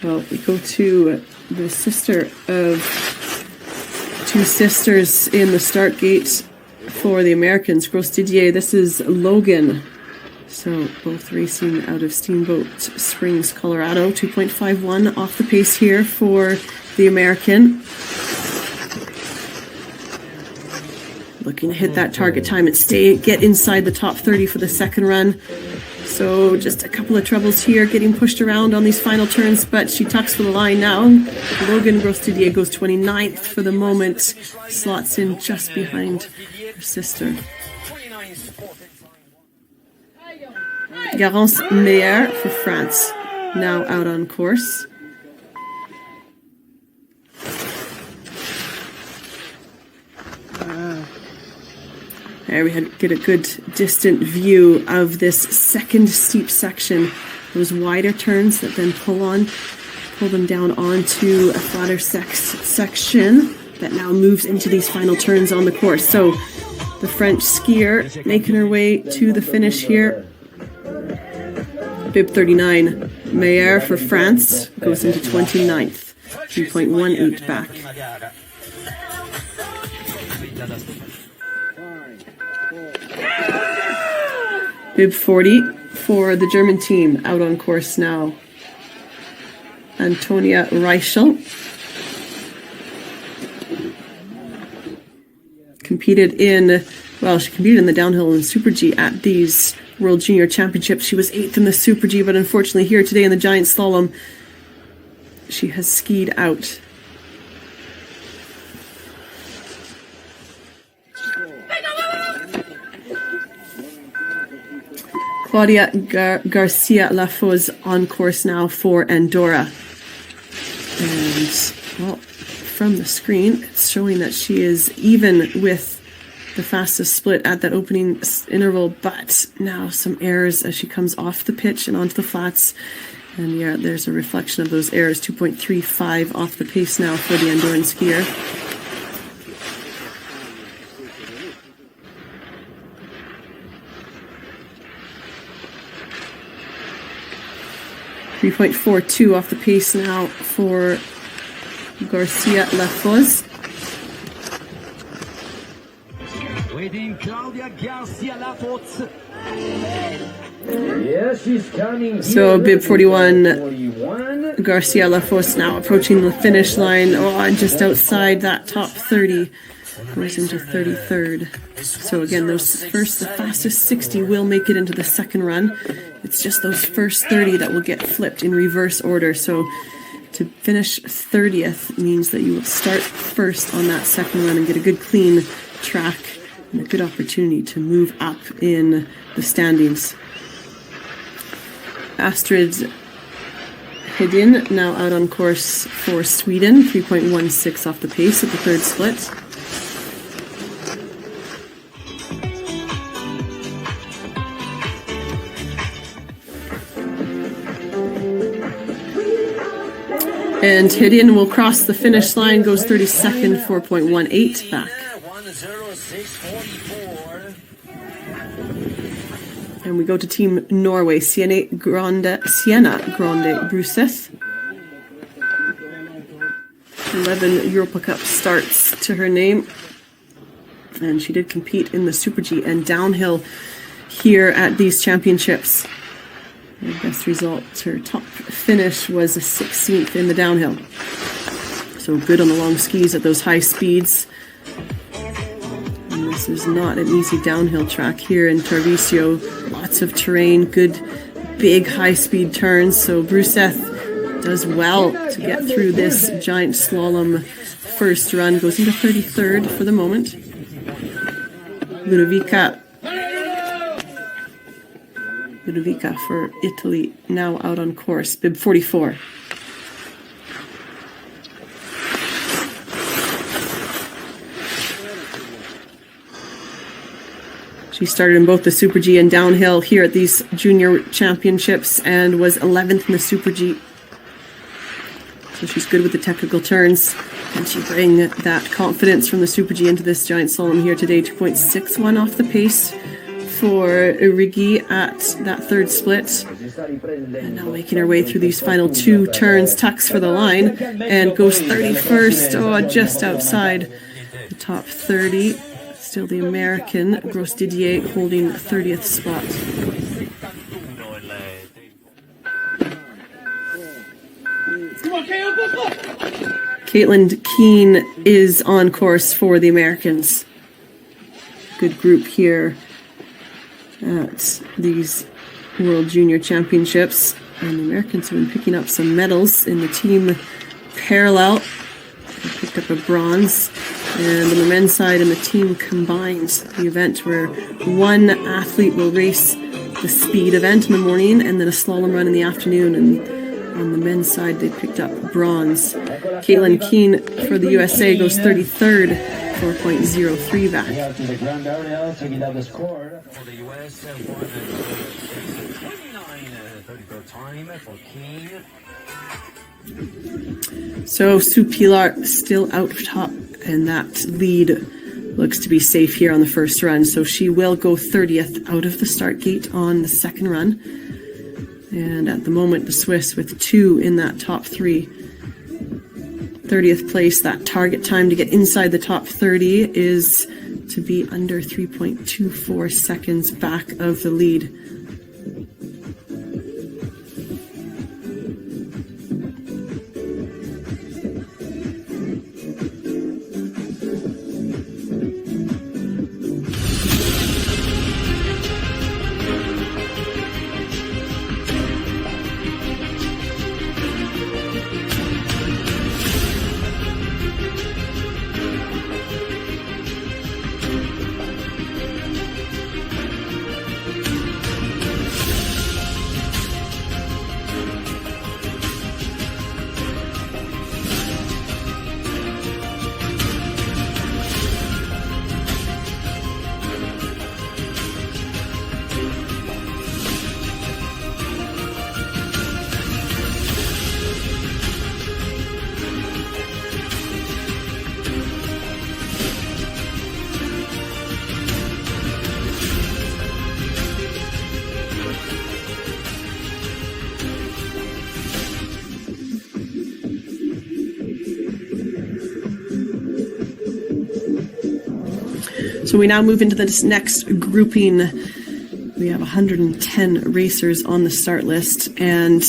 Well, we go to the sister of two sisters in the start gate for the Americans, Gros Didier. This is Logan. So both racing out of Steamboat Springs, Colorado. 2.51 off the pace here for the American. Looking to hit that target time and get inside the top 30 for the second run. So just a couple of troubles here, getting pushed around on these final turns, but she tucks for the line now. Logan Gros Didier goes 29th for the moment, slots in just behind her sister. Garance Meyer for France, now out on course. There we get a good distant view of this second steep section. Those wider turns that then pull them down onto a flatter section that now moves into these final turns on the course. So the French skier making her way to the finish here. Bib 39, Meyer for France goes into 29th, 3.18 back. Bib 40 for the German team, out on course now. Antonia Reichel competed in the downhill and Super G at these World Junior Championships. She was 8th in the Super G, but unfortunately here today in the giant slalom, she has skied out. Claudia Garcia Lafoz on course now for Andorra. And, well, from the screen, it's showing that she is even with the fastest split at that opening interval, but now some errors as she comes off the pitch and onto the flats. And yeah, there's a reflection of those errors. 2.35 off the pace now for the Andorran skier. .42 off the pace now for Garcia Lafoz. Waiting Claudia Garcia Lafoz. Yes, she's coming. So bib 41, Garcia Lafoz now approaching the finish line. And just outside that top 30. Goes into 33rd. So again, the fastest 60 will make it into the second run. It's just those first 30 that will get flipped in reverse order. So to finish 30th means that you will start first on that second run and get a good clean track and a good opportunity to move up in the standings. Astrid Hedin now out on course for Sweden, 3.16 off the pace at the third split. And Hedin will cross the finish line, goes 32nd, 4.18 back. And we go to Team Norway, Siena Grande Bruseth. 11 Europa Cup starts to her name. And she did compete in the Super G and downhill here at these championships. Her best result, her top finish was a 16th in the downhill. So good on the long skis at those high speeds. And this is not an easy downhill track here in Tarvisio. Lots of terrain, good big high speed turns. So Bruseth does well to get through this giant slalom first run. Goes into 33rd for the moment. Ludovica for Italy, now out on course, bib 44. She started in both the Super G and downhill here at these junior championships and was 11th in the Super G. So she's good with the technical turns. And she bring that confidence from the Super G into this giant slalom here today. 2.61 off the pace for Rigi at that third split. And now making her way through these final two turns, tucks for the line, and goes 31st. Oh, just outside the top 30. Still the American, Gros Didier, holding 30th spot. Caitlin Keane is on course for the Americans. Good group here at these World Junior Championships. And the Americans have been picking up some medals in the team parallel. They picked up a bronze. And on the men's side and the team combined, the event where one athlete will race the speed event in the morning and then a slalom run in the afternoon. And on the men's side, they picked up bronze. Caitlin Keane for the USA goes 33rd, 4.03 back. To the ground area, checking out the score for the US. 33rd time for King. So Sue Pilar still out top, and that lead looks to be safe here on the first run. So she will go 30th out of the start gate on the second run. And at the moment, the Swiss with 2 in that top 3. 30th place, that target time to get inside the top 30 is to be under 3.24 seconds back of the lead. So we now move into this next grouping. We have 110 racers on the start list, and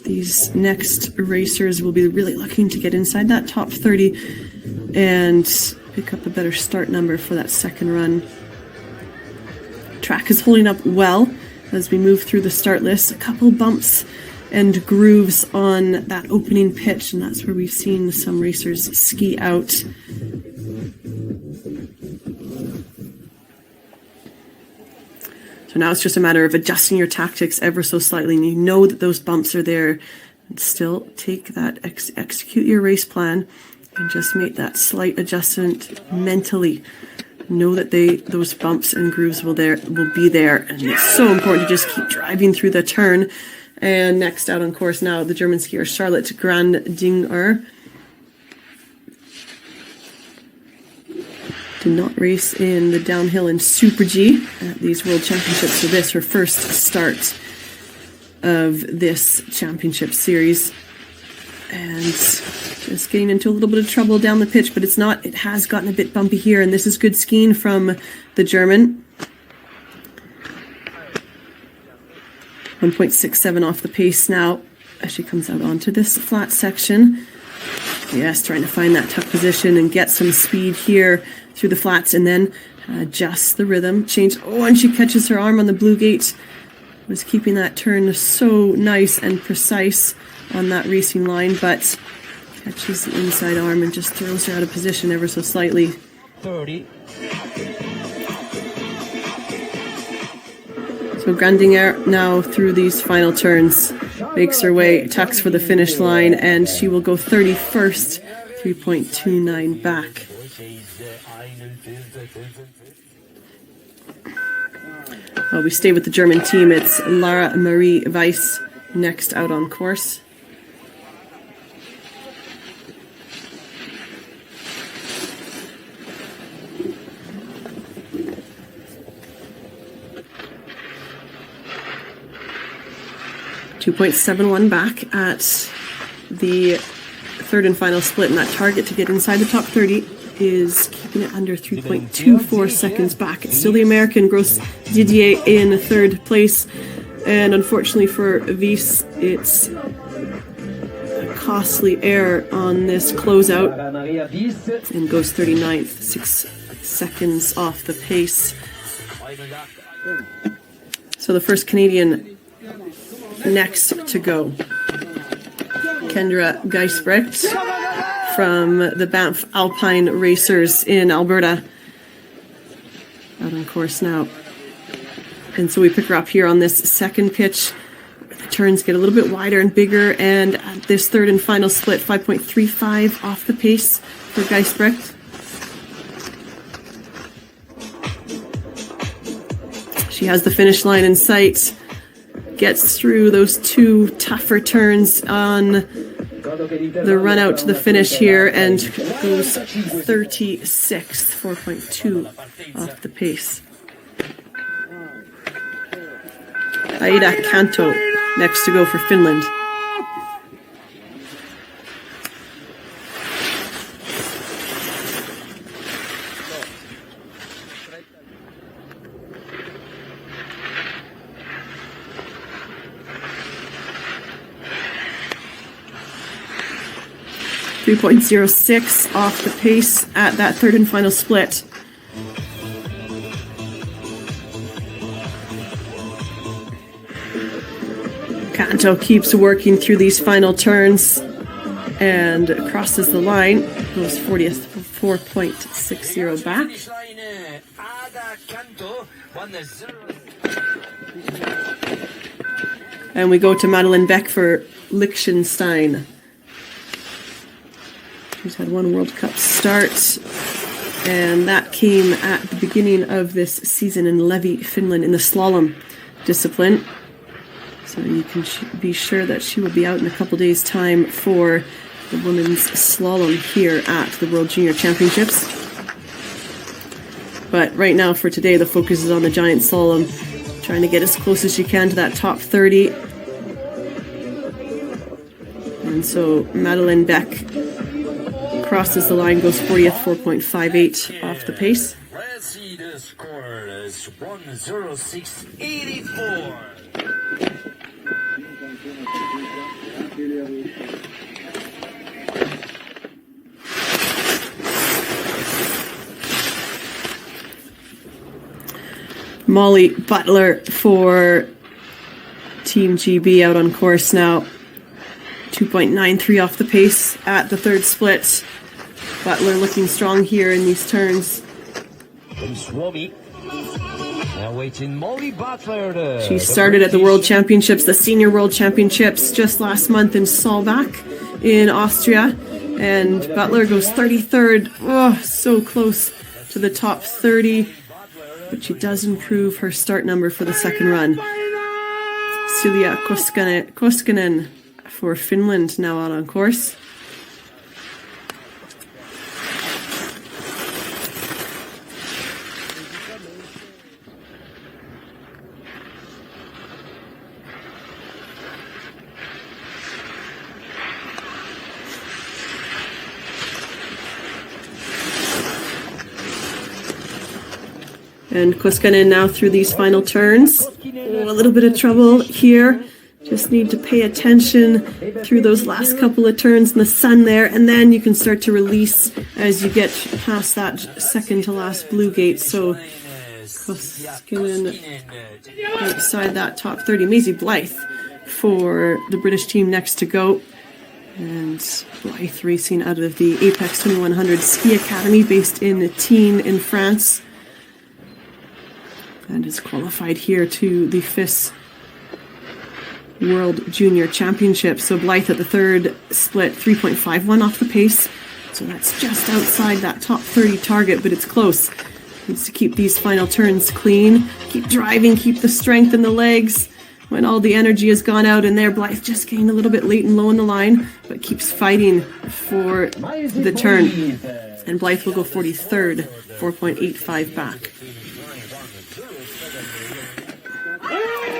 these next racers will be really looking to get inside that top 30 and pick up a better start number for that second run. Track is holding up well as we move through the start list. A couple bumps and grooves on that opening pitch, and that's where we've seen some racers ski out. So now it's just a matter of adjusting your tactics ever so slightly, and you know that those bumps are there. And still take that, execute your race plan, and just make that slight adjustment mentally. Know that those bumps and grooves will be there, and it's so important to just keep driving through the turn. And next out on course now, the German skier Charlotte Grandinger. Did not race in the downhill in Super G at these World Championships, so this her first start of this championship series. And just getting into a little bit of trouble down the pitch, but it's not. It has gotten a bit bumpy here, and this is good skiing from the German. 1.67 off the pace now as she comes out onto this flat section. Yes, trying to find that tough position and get some speed here through the flats, and then adjust the rhythm, change. Oh, and she catches her arm on the blue gate. Was keeping that turn so nice and precise on that racing line, but catches the inside arm and just throws her out of position ever so slightly. 30. So Grandinger now through these final turns makes her way, tucks for the finish line, and she will go 31st, 3.29 back. Well, we stay with the German team. It's Lara Marie Weiss next out on course. 2.71 back at the third and final split, and that target to get inside the top 30 is keeping it under 3.24 seconds back. It's still the American Gross Didier in third place, and unfortunately for FIS, it's a costly error on this closeout and goes 39th, 6 seconds off the pace. So the first Canadian next to go, Kendra Geisbrecht from the Banff Alpine Racers in Alberta, out on course now. And so we pick her up here on this second pitch. The turns get a little bit wider and bigger, and at this third and final split, 5.35 off the pace for Geisbrecht. She has the finish line in sight, gets through those two tougher turns on the run out to the finish here, and goes 36th, 4.2 off the pace. Aida Kanto next to go for Finland. .06 off the pace at that third and final split. Kanto keeps working through these final turns and crosses the line. Goes 40th, 4.60 back. And we go to Madeleine Beck for Liechtenstein. She's had one World Cup start, and that came at the beginning of this season in Levi, Finland, in the slalom discipline. So you can be sure that she will be out in a couple days' time for the women's slalom here at the World Junior Championships. But right now, for today, the focus is on the giant slalom, trying to get as close as she can to that top 30. And so Madeleine Beck crosses the line, goes 40th, 4.58 off the pace. Let's see the score is 106.84. Molly Butler for Team GB out on course now. 2.93 off the pace at the third split. Butler looking strong here in these turns. From Suomi. Now waiting Molly Butler. She started at the World Championships, the Senior World Championships, just last month in Solbach in Austria. And Butler goes 33rd. Oh, so close to the top 30. But she does improve her start number for the second run. Silja Koskinen for Finland now out on course. And Koskinen now through these final turns. Oh, a little bit of trouble here. Just need to pay attention through those last couple of turns in the sun there, and then you can start to release as you get past that second to last blue gate. So Koskinen outside that top 30. Maisie Blythe for the British team next to go. And Blythe racing out of the Apex 2100 Ski Academy based in Tignes in France. And is qualified here to the FIS World Junior Championship. So Blythe at the third split, 3.51 off the pace. So that's just outside that top 30 target, but it's close. Needs to keep these final turns clean. Keep driving, keep the strength in the legs. When all the energy has gone out in there, Blythe just getting a little bit late and low in the line, but keeps fighting for the turn. And Blythe will go 43rd, 4.85 back.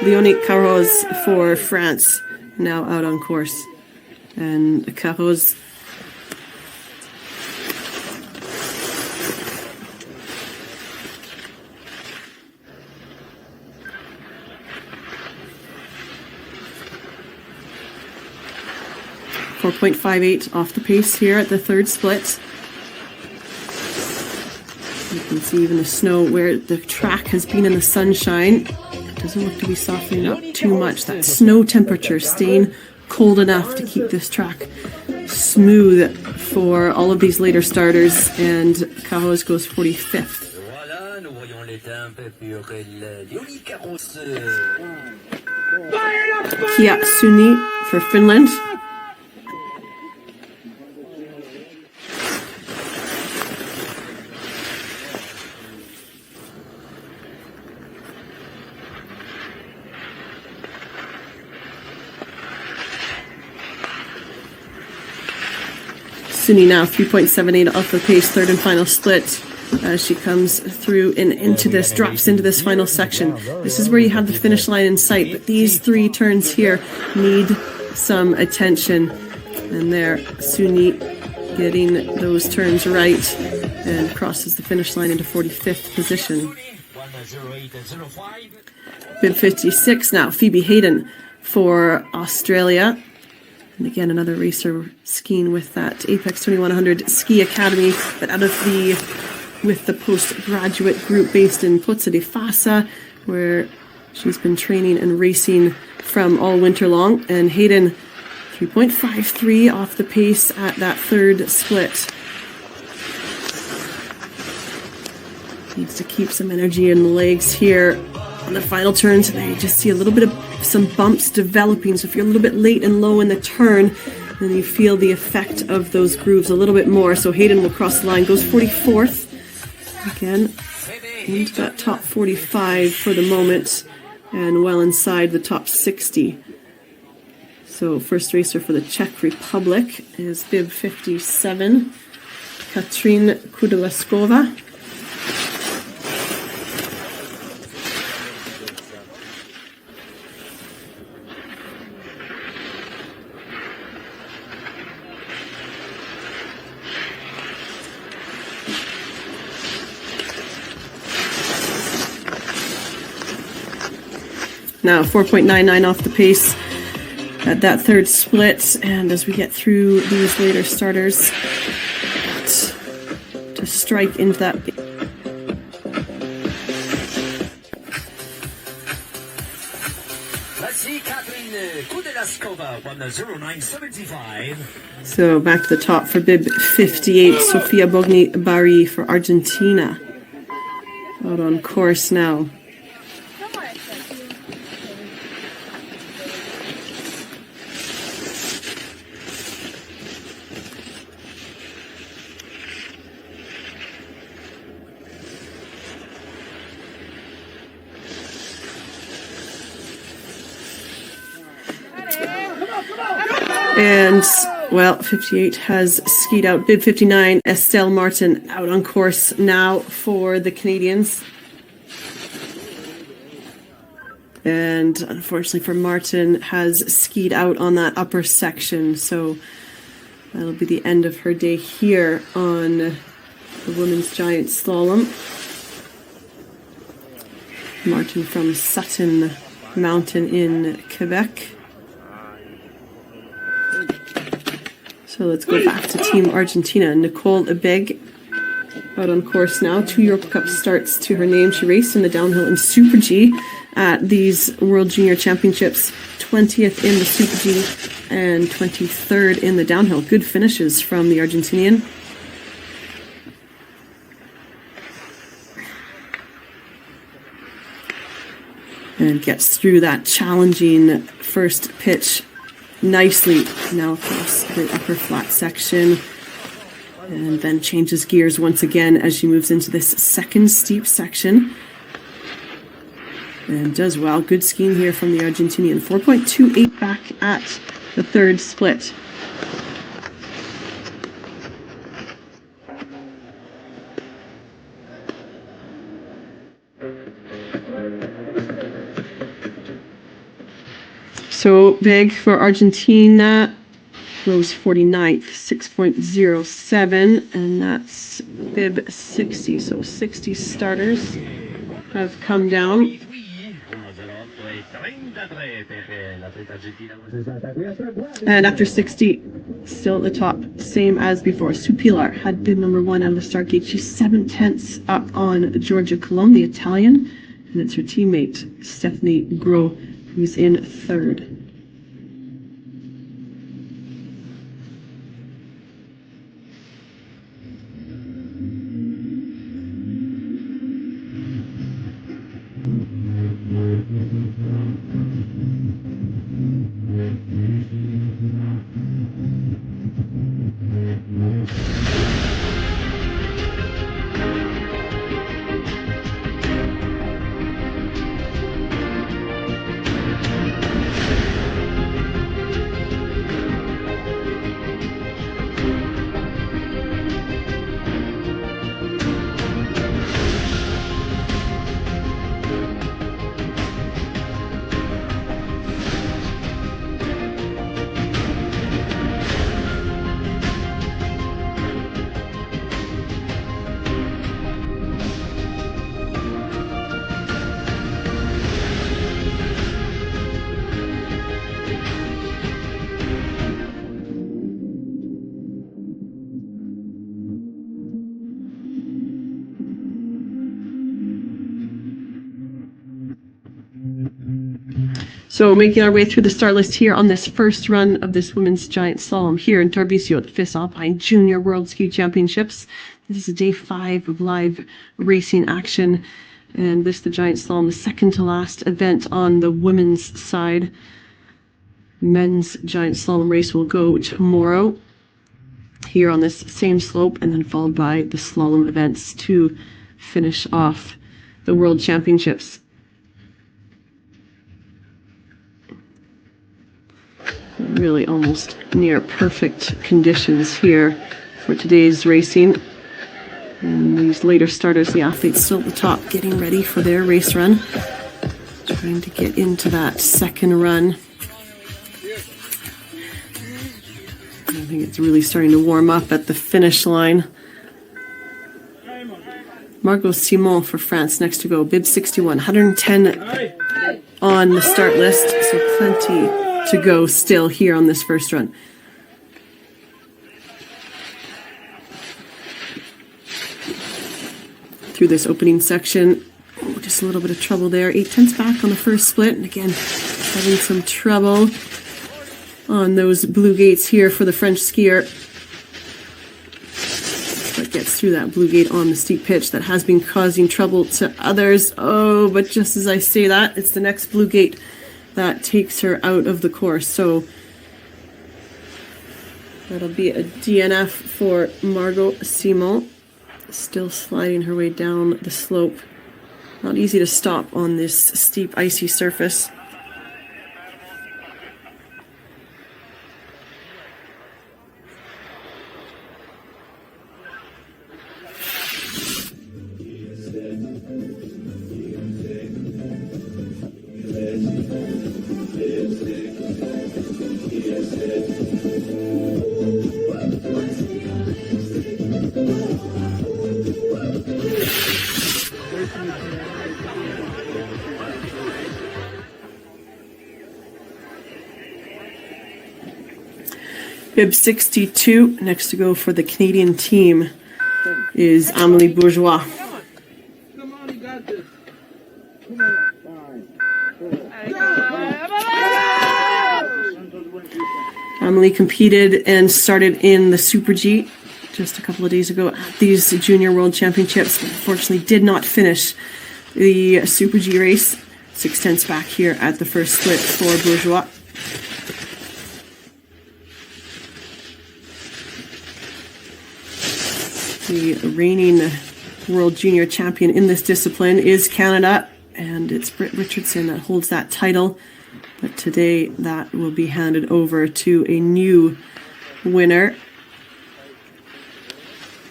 Leonie Caroz for France now out on course. And Caro's 4.58 off the pace here at the third split. You can see even the snow where the track has been in the sunshine. It doesn't look to be softening up too much. That snow temperature staying cold enough to keep this track smooth for all of these later starters. And Caros goes 45th. Voilà, nous voyons les temps pour Leonie Carros. Kia Suni for Finland. Suni now 3.78 off the pace, third and final split as she comes through and into this, drops into this final section. This is where you have the finish line in sight, but these three turns here need some attention. And there, Suni getting those turns right and crosses the finish line into 45th position. Bib 56 now, Phoebe Hayden for Australia. And again, another racer skiing with that Apex 2100 Ski Academy, but with the postgraduate group based in Pozzo di Fassa, where she's been training and racing from all winter long. And Hayden, 3.53 off the pace at that third split. Needs to keep some energy in the legs here on the final turns. And you just see a little bit of some bumps developing. So if you're a little bit late and low in the turn, then you feel the effect of those grooves a little bit more. So Hayden will cross the line, goes 44th. Again, into that top 45 for the moment, and well inside the top 60. So first racer for the Czech Republic is Bib 57, Katrin Kudelaskova. Now 4.99 off the pace at that third split, and as we get through these later starters to strike into that. So back to the top for Bib 58, Sofia Bogni Bari for Argentina. Out on course now. And, well, 58 has skied out. Bib 59, Estelle Martin out on course now for the Canadians. And unfortunately for Martin, has skied out on that upper section. So that'll be the end of her day here on the women's giant slalom. Martin from Sutton Mountain in Quebec. So let's go back to Team Argentina. Nicole Ebeg out on course now. 2 Europe Cup starts to her name. She raced in the downhill in Super G at these World Junior Championships. 20th in the Super G and 23rd in the downhill. Good finishes from the Argentinian. And gets through that challenging first pitch nicely now across the upper flat section, and then changes gears once again as she moves into this second steep section, and does well. Good skiing here from the Argentinian. 4.28 back at the third split. So big for Argentina. Rose 49th, 6.07, and that's bib 60. So 60 starters have come down. And after 60, still at the top, same as before. Sue Pilar had bib number 1 out of the start gate. She's 7/10 up on Georgia Colomb, the Italian, and it's her teammate Stephanie Gros who's in 3rd. So making our way through the start list here on this first run of this women's giant slalom here in Tarvisio at the FIS Alpine Junior World Ski Championships. This is day 5 of live racing action, and this the giant slalom, the second to last event on the women's side. Men's giant slalom race will go tomorrow here on this same slope, and then followed by the slalom events to finish off the World Championships. Really almost near perfect conditions here for today's racing. And these later starters, the athletes still at the top, getting ready for their race run. Trying to get into that second run. I think it's really starting to warm up at the finish line. Margot Simon for France next to go, bib 61, 110 on the start list, so plenty to go still here on this first run. Through this opening section, just a little bit of trouble there. 8/10 back on the first split, and again having some trouble on those blue gates here for the French skier. But gets through that blue gate on the steep pitch that has been causing trouble to others. Oh, but just as I say that, it's the next blue gate that takes her out of the course. So that'll be a DNF for Margot Simon. Still sliding her way down the slope. Not easy to stop on this steep, icy surface. Bib 62, next to go for the Canadian team, is Amélie Bourgeois. Come on, you got this. Amélie competed and started in the Super G just a couple of days ago at these Junior World Championships, but unfortunately did not finish the Super G race. 6/10 back here at the first split for Bourgeois. The reigning world junior champion in this discipline is Canada, and it's Britt Richardson that holds that title. But today that will be handed over to a new winner.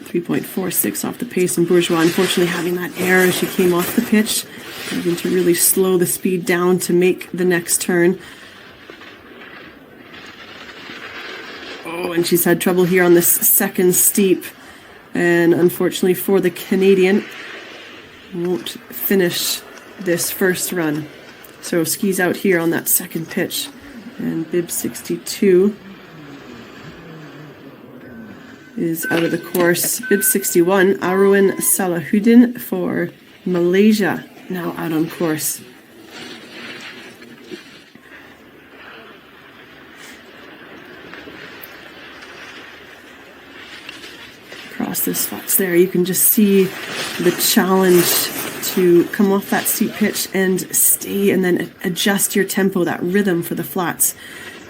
3.46 off the pace, and Bourgeois unfortunately having that error as she came off the pitch, having to really slow the speed down to make the next turn. Oh, and she's had trouble here on this second steep. And unfortunately for the Canadian, won't finish this first run. So skis out here on that second pitch. And bib 62 is out of the course. Bib 61, Arun Salahuddin for Malaysia, now out on course. Across this flats there, you can just see the challenge to come off that steep pitch and stay and then adjust your tempo, that rhythm for the flats.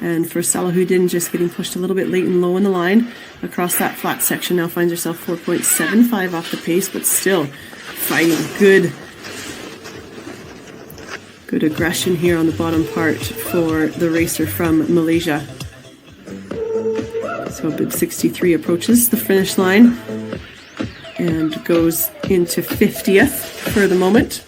And for Salahuddin, just getting pushed a little bit late and low in the line across that flat section, now finds herself 4.75 off the pace, but still fighting good aggression here on the bottom part for the racer from Malaysia. So bib 63 approaches the finish line and goes into 50th for the moment.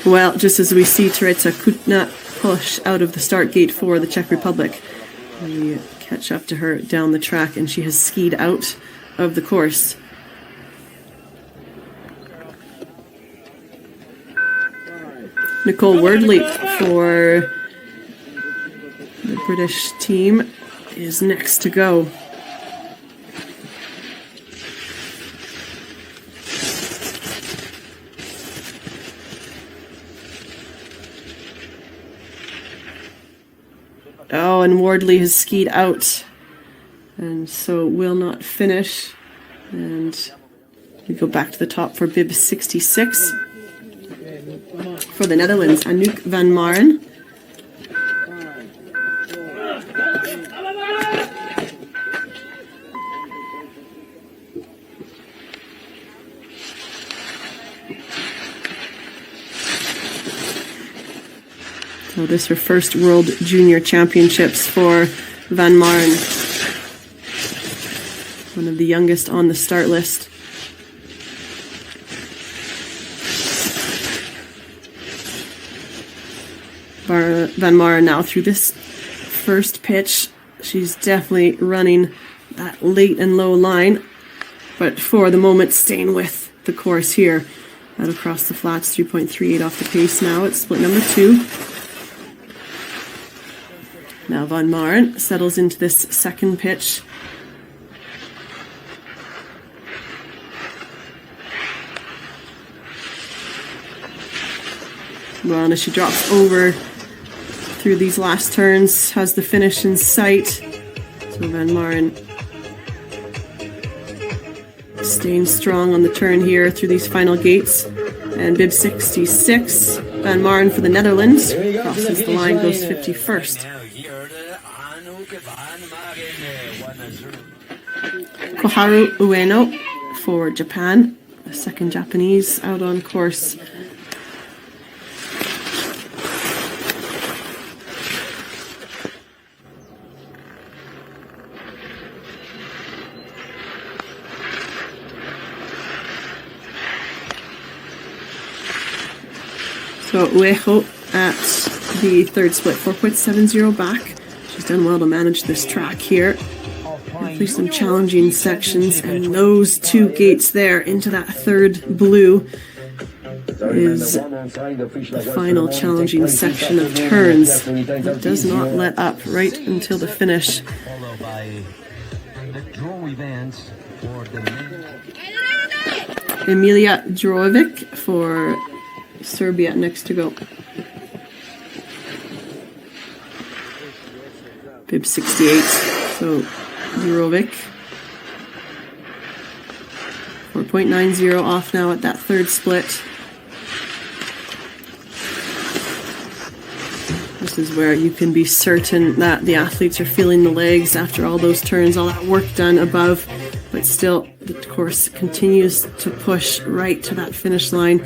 Well, just as we see Teresa Kutna push out of the start gate for the Czech Republic, we catch up to her down the track and she has skied out of the course. Nicole Wordley for the British team is next to go. Oh, and Wardley has skied out and so will not finish. And we go back to the top for bib 66. For the Netherlands, Anouk van Maren. So this is her first World Junior Championships for Van Maren. One of the youngest on the start list. Van Maren now through this first pitch. She's definitely running that late and low line, but for the moment staying with the course here. Out across the flats, 3.38 off the pace now. It's split number 2. Now Van Maren settles into this second pitch. Well, and as she drops over through these last turns, has the finish in sight. So Van Maren staying strong on the turn here through these final gates. And bib 66, Van Maren for the Netherlands, crosses the line, goes 51st. Koharu Ueno for Japan, a second Japanese out on course. So Ueho at the third split, 4.70 back. She's done well to manage this track here. Definitely some challenging sections, and those two gates there into that third blue is the final challenging section of turns. It does not let up right until the finish. Emilia Drovic for Serbia next to go. Bib 68, so Drovic. 4.90 off now at that third split. This is where you can be certain that the athletes are feeling the legs after all those turns, all that work done above, but still the course continues to push right to that finish line.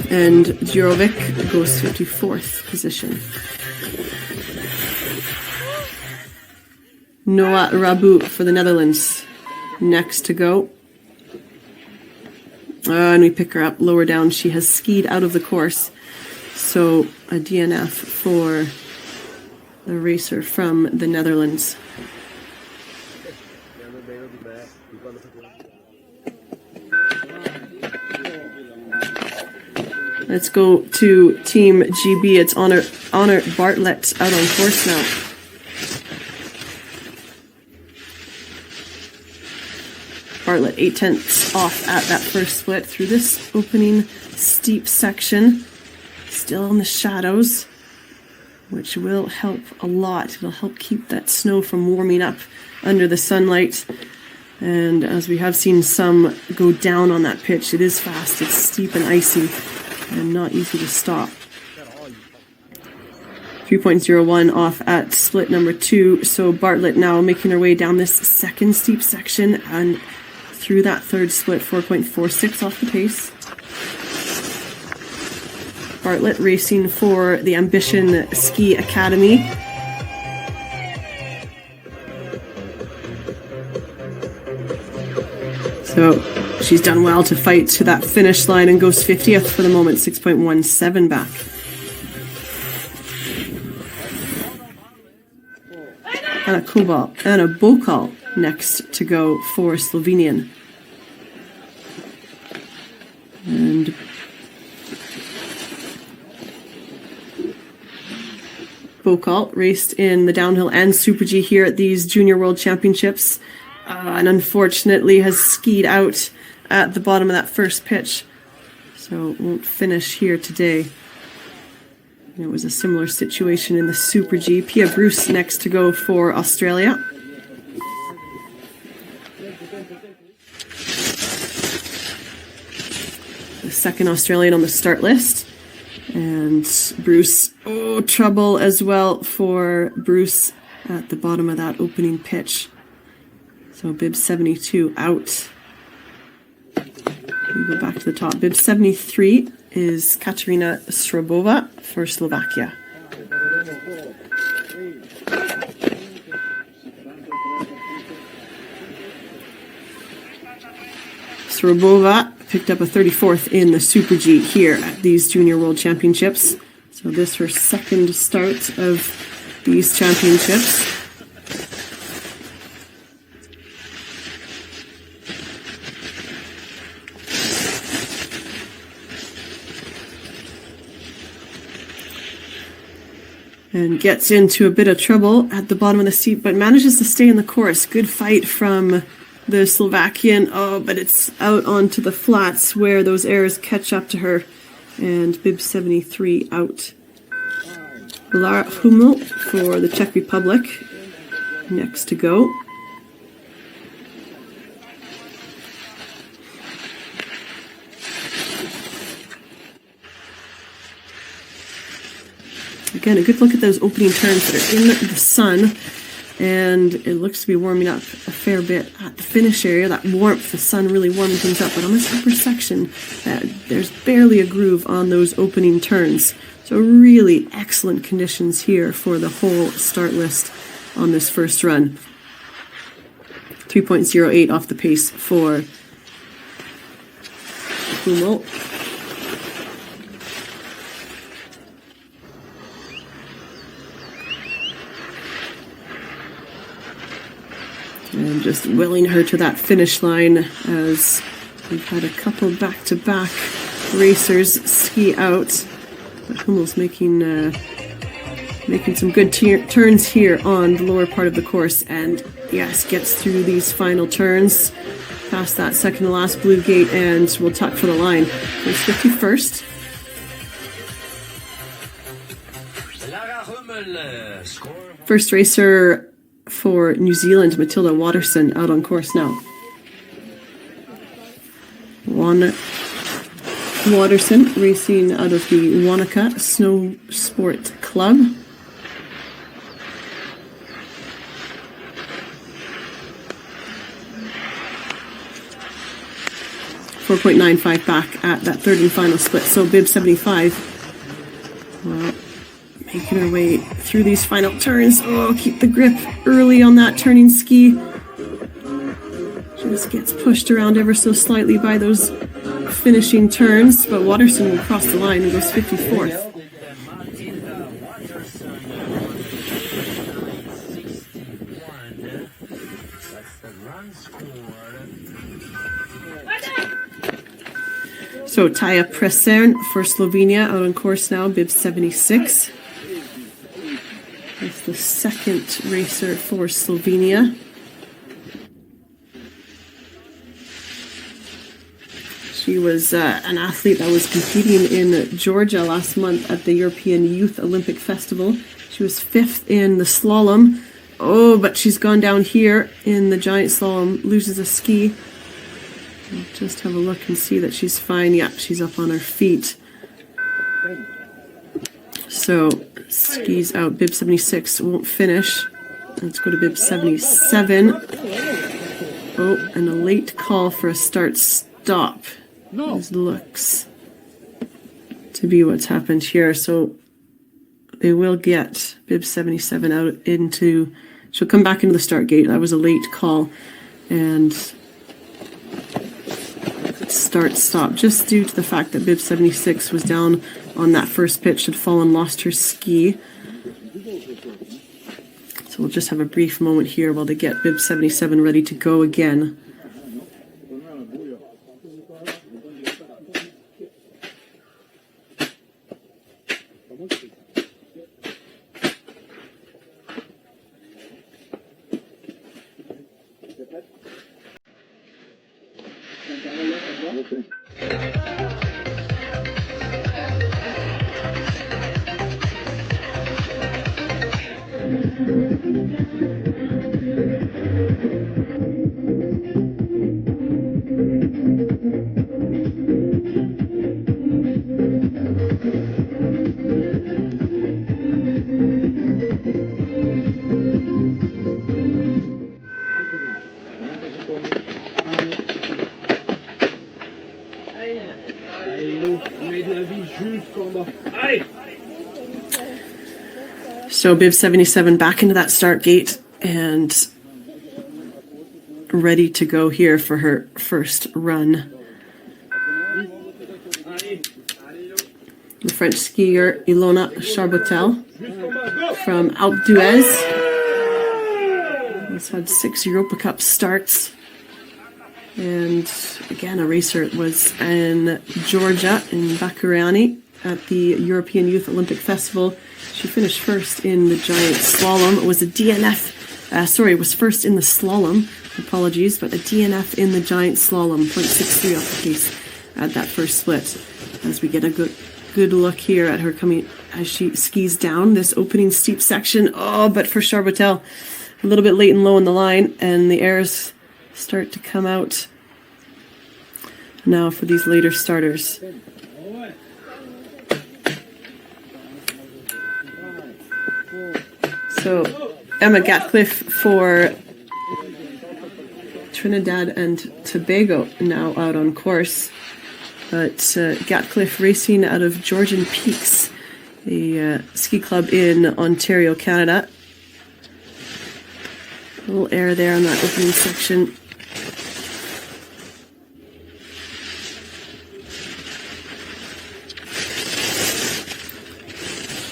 And Djurovic goes 54th position. Noah Rabu for the Netherlands. Next to go. And we pick her up lower down. She has skied out of the course. So a DNF for the racer from the Netherlands. Let's go to Team GB. It's Honor Bartlett out on course now. Bartlett 8/10 off at that first split through this opening steep section. Still in the shadows, which will help a lot. It'll help keep that snow from warming up under the sunlight. And as we have seen some go down on that pitch, it is fast, it's steep and icy, and not easy to stop. 3.01 off at split number 2. So Bartlett now making her way down this second steep section and through that third split, 4.46 off the pace. Bartlett racing for the Ambition Ski Academy. So she's done well to fight to that finish line and goes 50th for the moment, 6.17 back. Anna Bokal next to go for Slovenian. And Bokal raced in the downhill and Super G here at these Junior World Championships, and unfortunately has skied out at the bottom of that first pitch, so won't finish here today. And it was a similar situation in the Super G. Pia Bruce next to go for Australia. The second Australian on the start list. And Bruce, trouble as well for Bruce at the bottom of that opening pitch. So bib 72 out. We go back to the top. Bib 73 is Katarina Srabova for Slovakia. Srabova picked up a 34th in the Super G here at these Junior World Championships. So this her second start of these championships. And gets into a bit of trouble at the bottom of the seat, but manages to stay in the course. Good fight from the Slovakian. But it's out onto the flats where those errors catch up to her. And bib 73 out. Lara Hummel for the Czech Republic next to go. Again, a good look at those opening turns that are in the sun, and it looks to be warming up a fair bit at the finish area. That warmth, the sun really warming things up, but on this upper section, there's barely a groove on those opening turns. So really excellent conditions here for the whole start list on this first run. 3.08 off the pace for Hummel. And just willing her to that finish line as we've had a couple back-to-back racers ski out. But Hummel's making some good turns here on the lower part of the course, and yes, gets through these final turns past that second to last blue gate, and will tuck for the line. It's 51st. First racer for New Zealand, Matilda Watterson, out on course now. Watterson racing out of the Wanaka Snow Sport Club. .95 back at that third and final split. So bib 75. making her way through these final turns. Oh, keep the grip early on that turning ski. Just gets pushed around ever so slightly by those finishing turns, but Watterson will cross the line and goes 54th. So Taya Presern for Slovenia out on course now, bib 76. That's the second racer for Slovenia. She was an athlete that was competing in Georgia last month at the European Youth Olympic Festival. She was 5th in the slalom. Oh, but she's gone down here in the giant slalom, loses a ski. Just have a look and see that she's fine. Yeah, she's up on her feet. So, skis out. Bib 76 won't finish. Let's go to bib 77. Oh, and a late call for a start-stop. This looks to be what's happened here. So, they will get bib 77 out into... She'll come back into the start gate. That was a late call. And... start-stop, just due to the fact that bib 76 was down on that first pitch, had fallen, lost her ski. So we'll just have a brief moment here while they get bib 77 ready to go again. So bib 77 back into that start gate and ready to go here for her first run. The French skier Ilona Charbotel from Alpe d'Huez has had 6 Europa Cup starts. And again, a racer was in Georgia, in Bakurani, at the European Youth Olympic Festival. She finished first in the giant slalom. It was a DNF, it was first in the slalom, apologies, but a DNF in the giant slalom, 0.63 off the pace at that first split. As we get a good look here at her coming, as she skis down this opening steep section. Oh, but for Charbotel, a little bit late and low in the line, and the airs start to come out now for these later starters. So Emma Gatcliffe for Trinidad and Tobago now out on course. But Gatcliffe racing out of Georgian Peaks, a ski club in Ontario, Canada. A little air there on that opening section.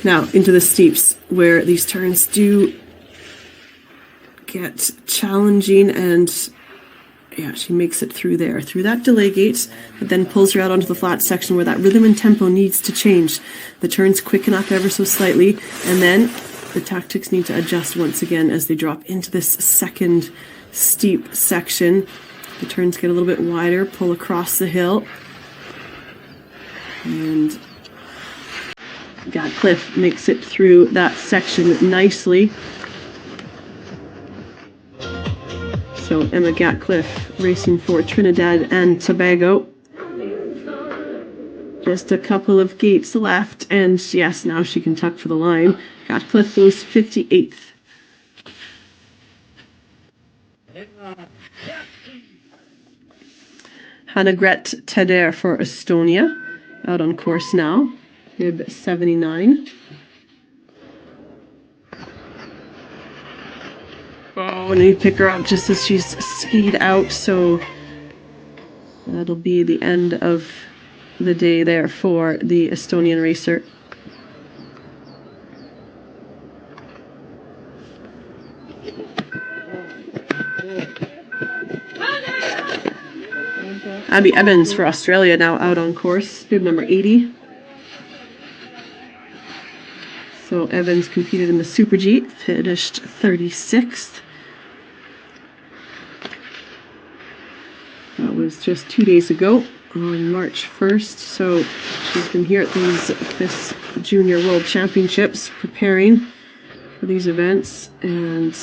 Now into the steeps, where these turns do get challenging, and yeah, she makes it through there, through that delay gate, but then pulls her out onto the flat section where that rhythm and tempo needs to change. The turns quicken up ever so slightly, and then the tactics need to adjust once again as they drop into this second steep section. The turns get a little bit wider, pull across the hill, and Gatcliffe makes it through that section nicely. So Emma Gatcliffe racing for Trinidad and Tobago. Just a couple of gates left, and yes, now she can tuck for the line. Gatcliffe goes 58th. Hannegret Teder for Estonia, out on course now, bib 79. I need to pick her up just as she's skied out, so that'll be the end of the day there for the Estonian racer. Abby Evans for Australia now out on course, bib number 80. So Evans competed in the Super G, finished 36th. That was just 2 days ago on March 1st. So she's been here at these FIS Junior World Championships preparing for these events. And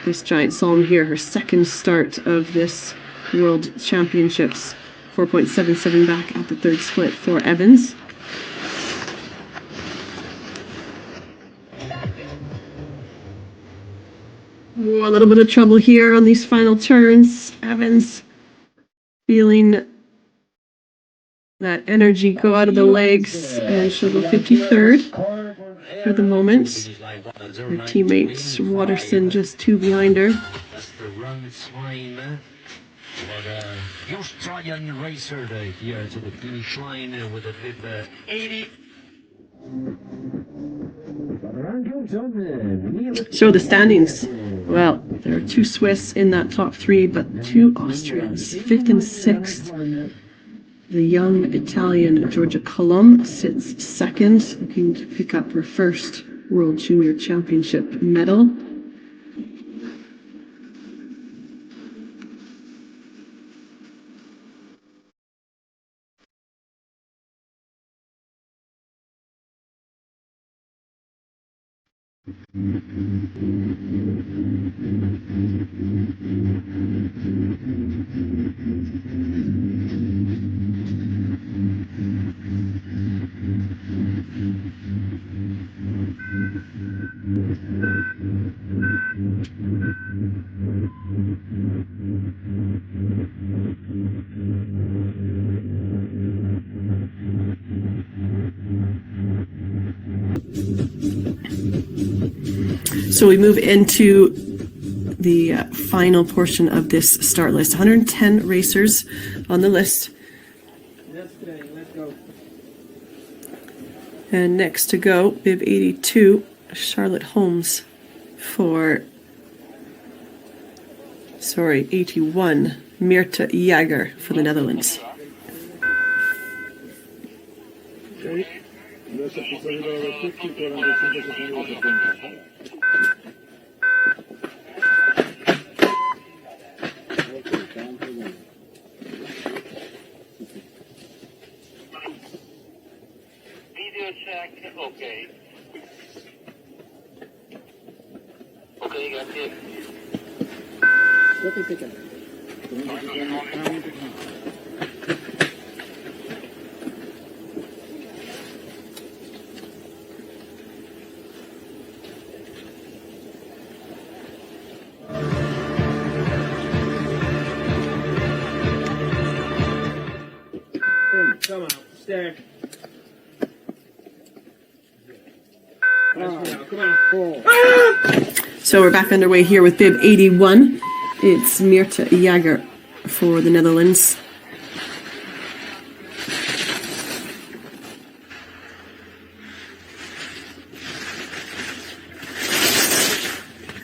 this giant slalom here, her second start of this World Championships, 4.77 back at the third split for Evans. Oh, a little bit of trouble here on these final turns. Evans feeling that energy go out of the legs, and she'll go 53rd for the moment. Her teammate Watterson just 2 behind her. That's the wrong sign for the Australian racer here to the finish line with a bib 80. So the standings. Well, there are 2 Swiss in that top 3, but 2 Austrians, 5th and 6th. The young Italian Georgia Colomb sits 2nd, looking to pick up her first World Junior Championship medal. So we move into the final portion of this start list. 110 racers on the list. And next to go, bib 82, Charlotte Holmes for, 81, Mirte Jager for the Netherlands. Video check, okay. Okay, grazie. Come on, stack. Come on. So we're back underway here with bib 81. It's Mirte Jager for the Netherlands.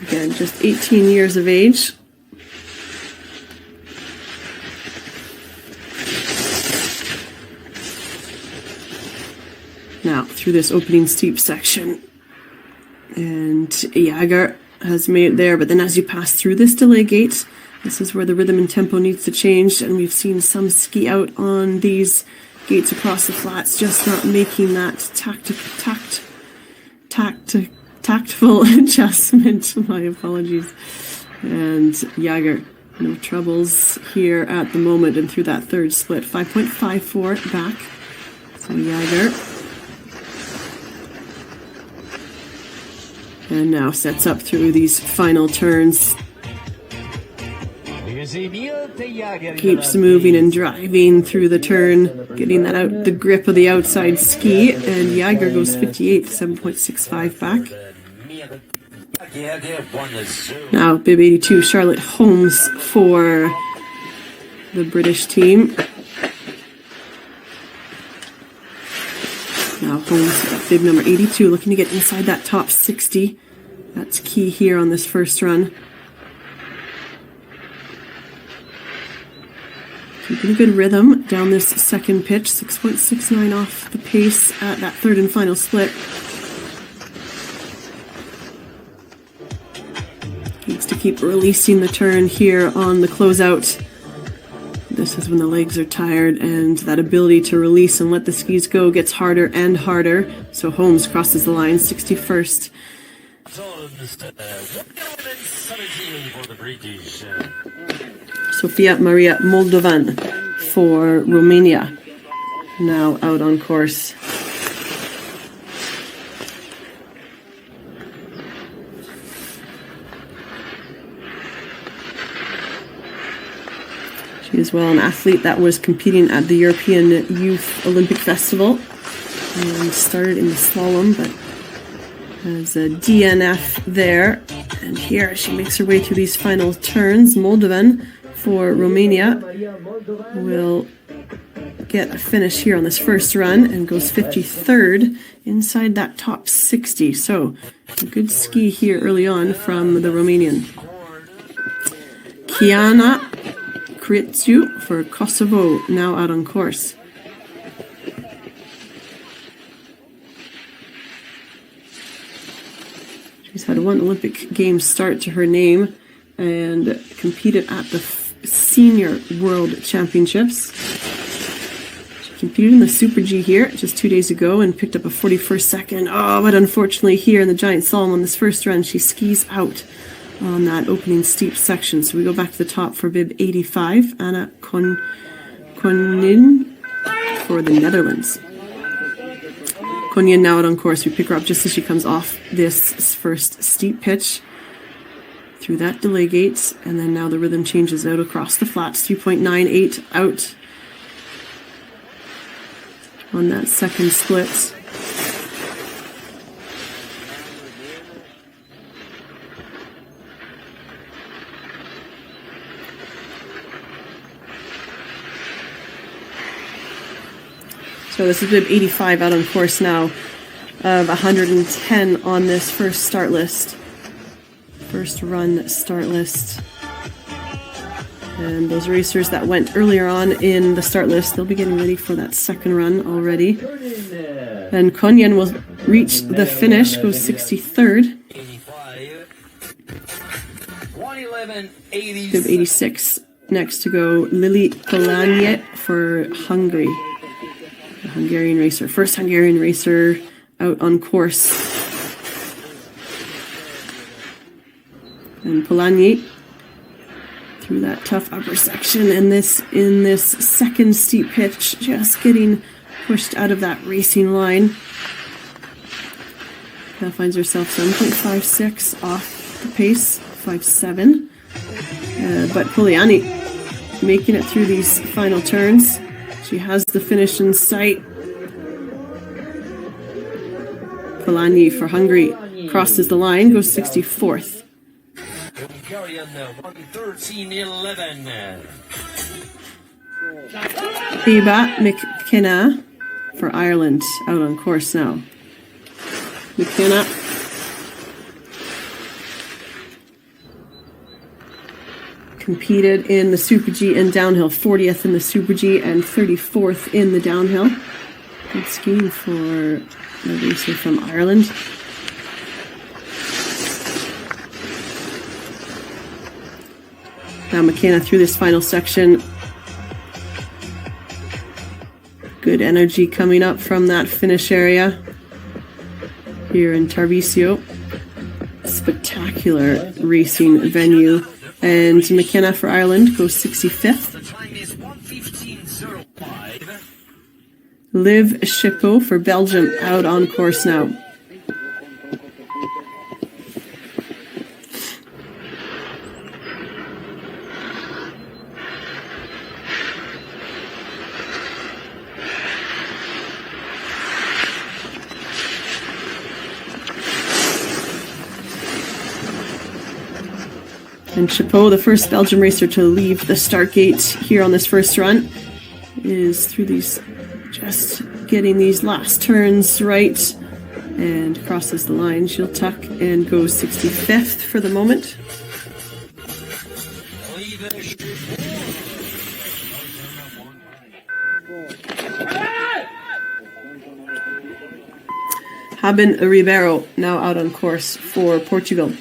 Again, just 18 years of age. Now, through this opening steep section. And Jager has made it there, but then as you pass through this delay gate, this is where the rhythm and tempo needs to change, and we've seen some ski out on these gates across the flats, just not making that tactful adjustment. My apologies. And Jager, no troubles here at the moment, and through that third split, 5.54 back. So Jager. And now sets up through these final turns. Keeps moving and driving through the turn, getting that out, the grip of the outside ski, and Jager goes 58th, 7.65 back. Yeah, they've won the Zoom. Now, bib 82, Charlotte Holmes for the British team. Now, Holmes, bib number 82, looking to get inside that top 60. That's key here on this first run. Keeping a good rhythm down this second pitch, 6.69 off the pace at that third and final split. Needs to keep releasing the turn here on the closeout. This is when the legs are tired and that ability to release and let the skis go gets harder and harder. So Holmes crosses the line, 61st. For the British. Sofia Maria Moldovan for Romania, now out on course. She is well an athlete that was competing at the European Youth Olympic Festival and started in the slalom, but has a DNF there. And here she makes her way through these final turns. Moldovan for Romania will get a finish here on this first run and goes 53rd inside that top 60. So a good ski here early on from the Romanian. Kiana Krițiu for Kosovo, now out on course. She's had one Olympic Games start to her name and competed at the Senior World Championships. She competed in the Super G here just 2 days ago and picked up a 41st second. Oh, but unfortunately here in the Giant Slalom on this first run, she skis out on that opening steep section. So we go back to the top for bib 85, Anna Konin for the Netherlands. Konyin now out on course. We pick her up just as she comes off this first steep pitch through that delay gate, and then now the rhythm changes out across the flats. 3.98 out on that second split. So this is bib 85 out on course now of 110 on this first start list. First run start list. And those racers that went earlier on in the start list, they'll be getting ready for that second run already. And Konyin will reach the finish, goes 63rd. 111.80. Bib 86 next to go Lili Polanye for Hungary. The Hungarian racer. First Hungarian racer out on course. And Polanyi through that tough upper section, and in this second steep pitch, just getting pushed out of that racing line. Now finds herself 7.56 off the pace, 5.7. But Polanyi making it through these final turns. She has the finish in sight. Polanyi for Hungary crosses the line, goes 64th. Hungarian 113.11. Eva McKenna for Ireland, out on course now. McKenna competed in the Super G and downhill, 40th in the Super G and 34th in the downhill. Good skiing for the racer from Ireland. Now McKenna through this final section. Good energy coming up from that finish area here in Tarvisio. Spectacular racing venue. And McKenna for Ireland goes 65th. The time is 1:15.05. Liv Schippo for Belgium, out on course now. And Chapeau, the first Belgian racer to leave the start gate here on this first run, is through these, just getting these last turns right, and crosses the line. She'll tuck and goes 65th for the moment. Haben Ribeiro now out on course for Portugal.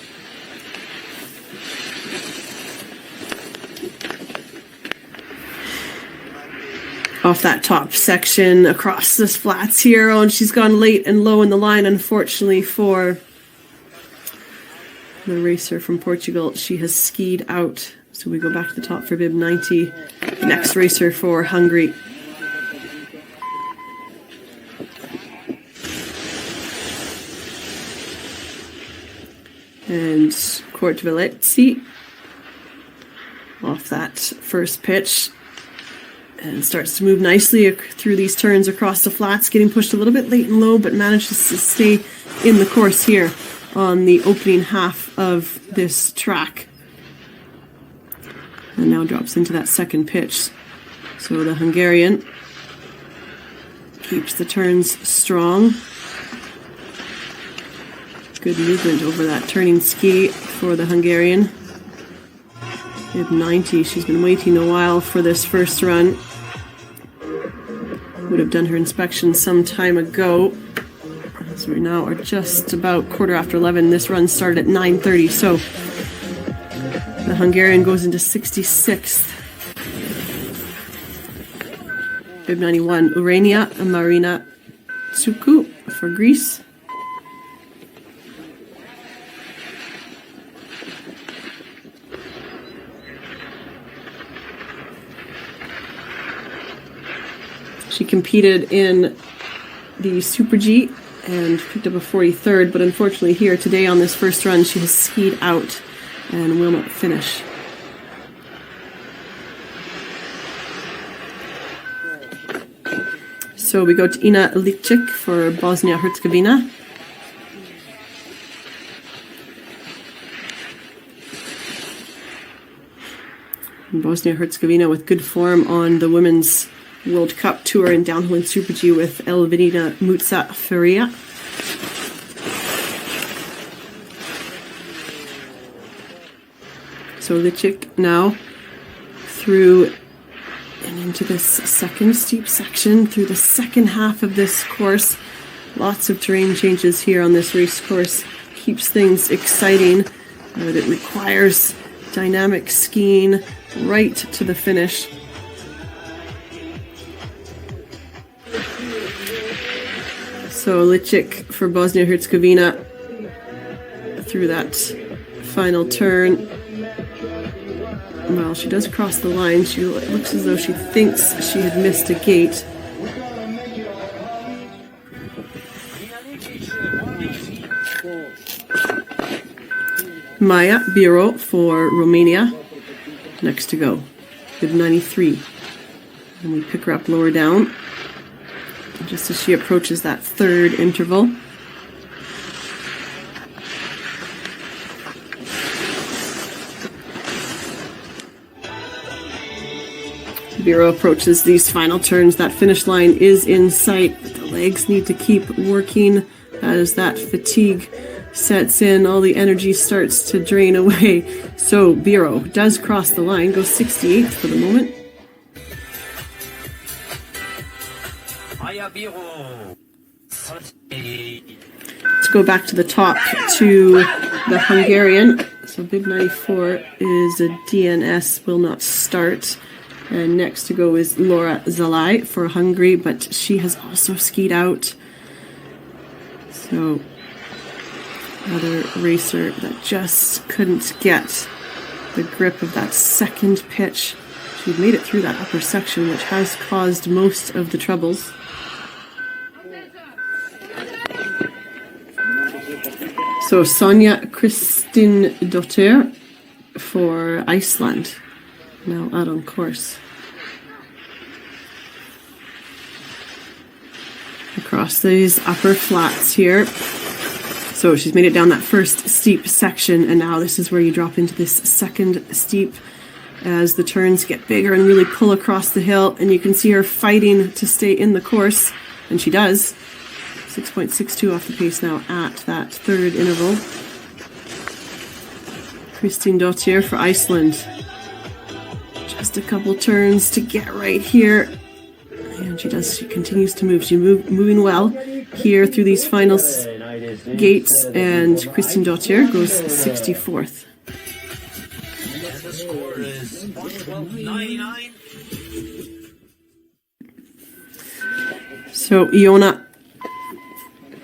Off that top section across this flats here. Oh, and she's gone late and low in the line, unfortunately for the racer from Portugal. She has skied out. So we go back to the top for bib 90. Next racer for Hungary. And Cortvelezzi off that first pitch. And starts to move nicely through these turns across the flats, getting pushed a little bit late and low, but manages to stay in the course here on the opening half of this track. And now drops into that second pitch. So the Hungarian keeps the turns strong. Good movement over that turning ski for the Hungarian. Bib 90, she's been waiting a while for this first run. Would have done her inspection some time ago. So we now are just about 11:15. This run started at 9:30, so the Hungarian goes into 66th. Bib 91, Urania Marina Tsuku for Greece. She competed in the Super G and picked up a 43rd, but unfortunately here today on this first run she has skied out and will not finish. So we go to Ina Likcik for Bosnia-Herzegovina. Bosnia-Herzegovina with good form on the Women's World Cup Tour and downhill in Super G with Elvinina Mutsa Feria. So the chick now through and into this second steep section through the second half of this course. Lots of terrain changes here on this race course. Keeps things exciting, but it requires dynamic skiing right to the finish. So Lichik for Bosnia-Herzegovina through that final turn. Well, she does cross the line. She looks as though she thinks she had missed a gate. Maya Biro for Romania. Next to go. Bib 93. And we pick her up lower down, just as she approaches that third interval. Biro approaches these final turns. That finish line is in sight. The legs need to keep working as that fatigue sets in. All the energy starts to drain away. So Biro does cross the line, goes 68th for the moment. Let's go back to the top to the Hungarian. So bib 94 is a DNS, will not start. And next to go is Laura Zalai for Hungary, but she has also skied out. So another racer that just couldn't get the grip of that second pitch. She made it through that upper section, which has caused most of the troubles. So Sonja Kristin Dotter for Iceland, now out on course. Across these upper flats here. So she's made it down that first steep section, and now this is where you drop into this second steep as the turns get bigger and really pull across the hill, and you can see her fighting to stay in the course, and she does. 6.62 off the pace now at that third interval. Kristín Dottir for Iceland. Just a couple turns to get right here. And she continues to move. She's moving well here through these final gates, and Kristín Dottir goes 64th. And the score is 1:12.99. So Iona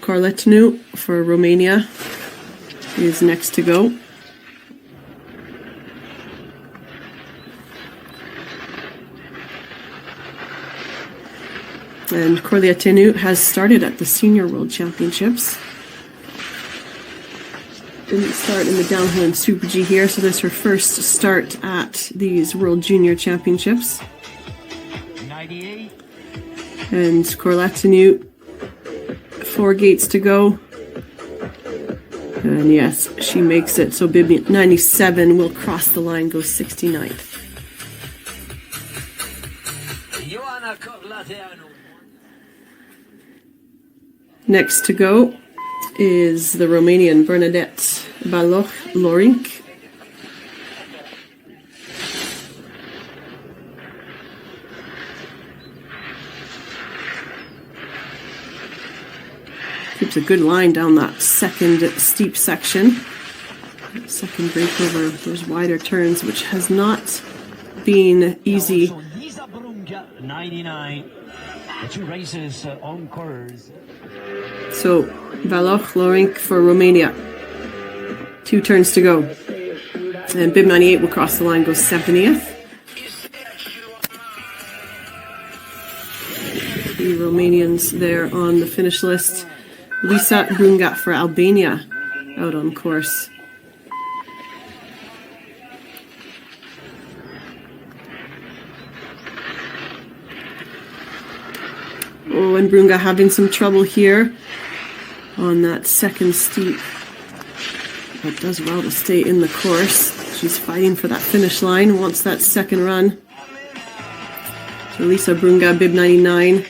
Corleanu for Romania is next to go. And Corleanu has started at the Senior World Championships. Didn't start in the downhill and Super G here, so this is her first start at these World Junior Championships. 98. And Corleanu, 4 gates to go. And yes, she makes it. So Bib 97 will cross the line, go 69th. Ioana Corleanu. Next to go is the Romanian Bernadette Baloch-Lorink. Keeps a good line down that second steep section. Second break over those wider turns, which has not been easy. Lisa Brunga, 99. The 2 races on course. So, Baloch-Lorink for Romania. 2 turns to go. And Bib 98 will cross the line, go 70th. The Romanians there on the finish list. Lisa Brunga for Albania out on course. Oh, and Brunga having some trouble here on that second steep. But does well to stay in the course. She's fighting for that finish line, wants that second run. So Lisa Brunga, Bib 99.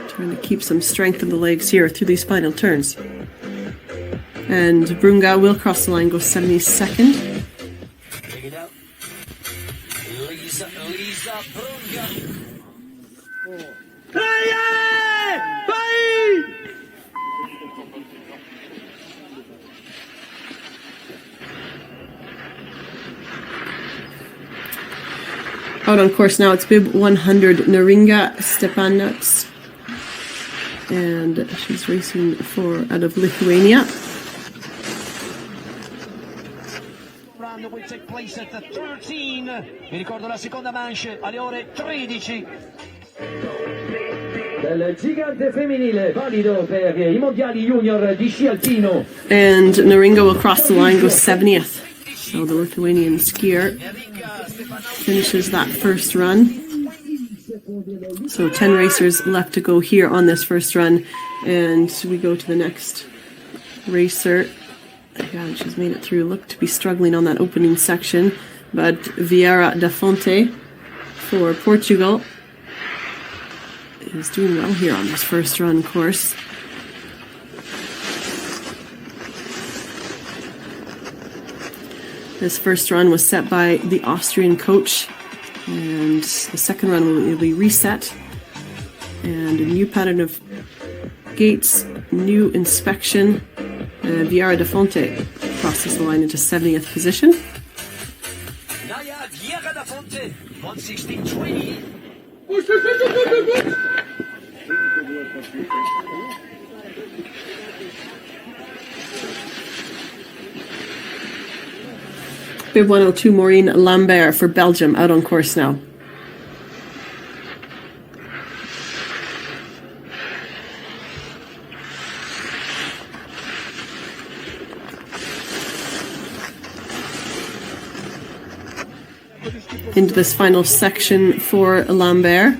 Trying to keep some strength in the legs here through these final turns. And Brunga will cross the line, go 72nd. Take it out. Lisa Brunga. Out on course now, it's Bib 100, Neringa Stepanuts. And she's racing out of Lithuania. Round will take place at 13. Vi ricordo la seconda manche alle ore 13. Del gigante femminile valido per i mondiali junior di sci alpino. And Neringa will cross the line, go 70th. So the Lithuanian skier finishes that first run. So 10 racers left to go here on this first run. And we go to the next racer. Again, she's made it through. Looked to be struggling on that opening section. But Vieira da Fonte for Portugal is doing well here on this first run course. This first run was set by the Austrian coach, and the second run will be reset. And a new pattern of gates, new inspection. Vieira da Fonte crosses the line into 70th position. Naya Vieira da Fonte, 1:16.20. Bib 102, Maureen Lambert for Belgium, out on course now. Into this final section for Lambert.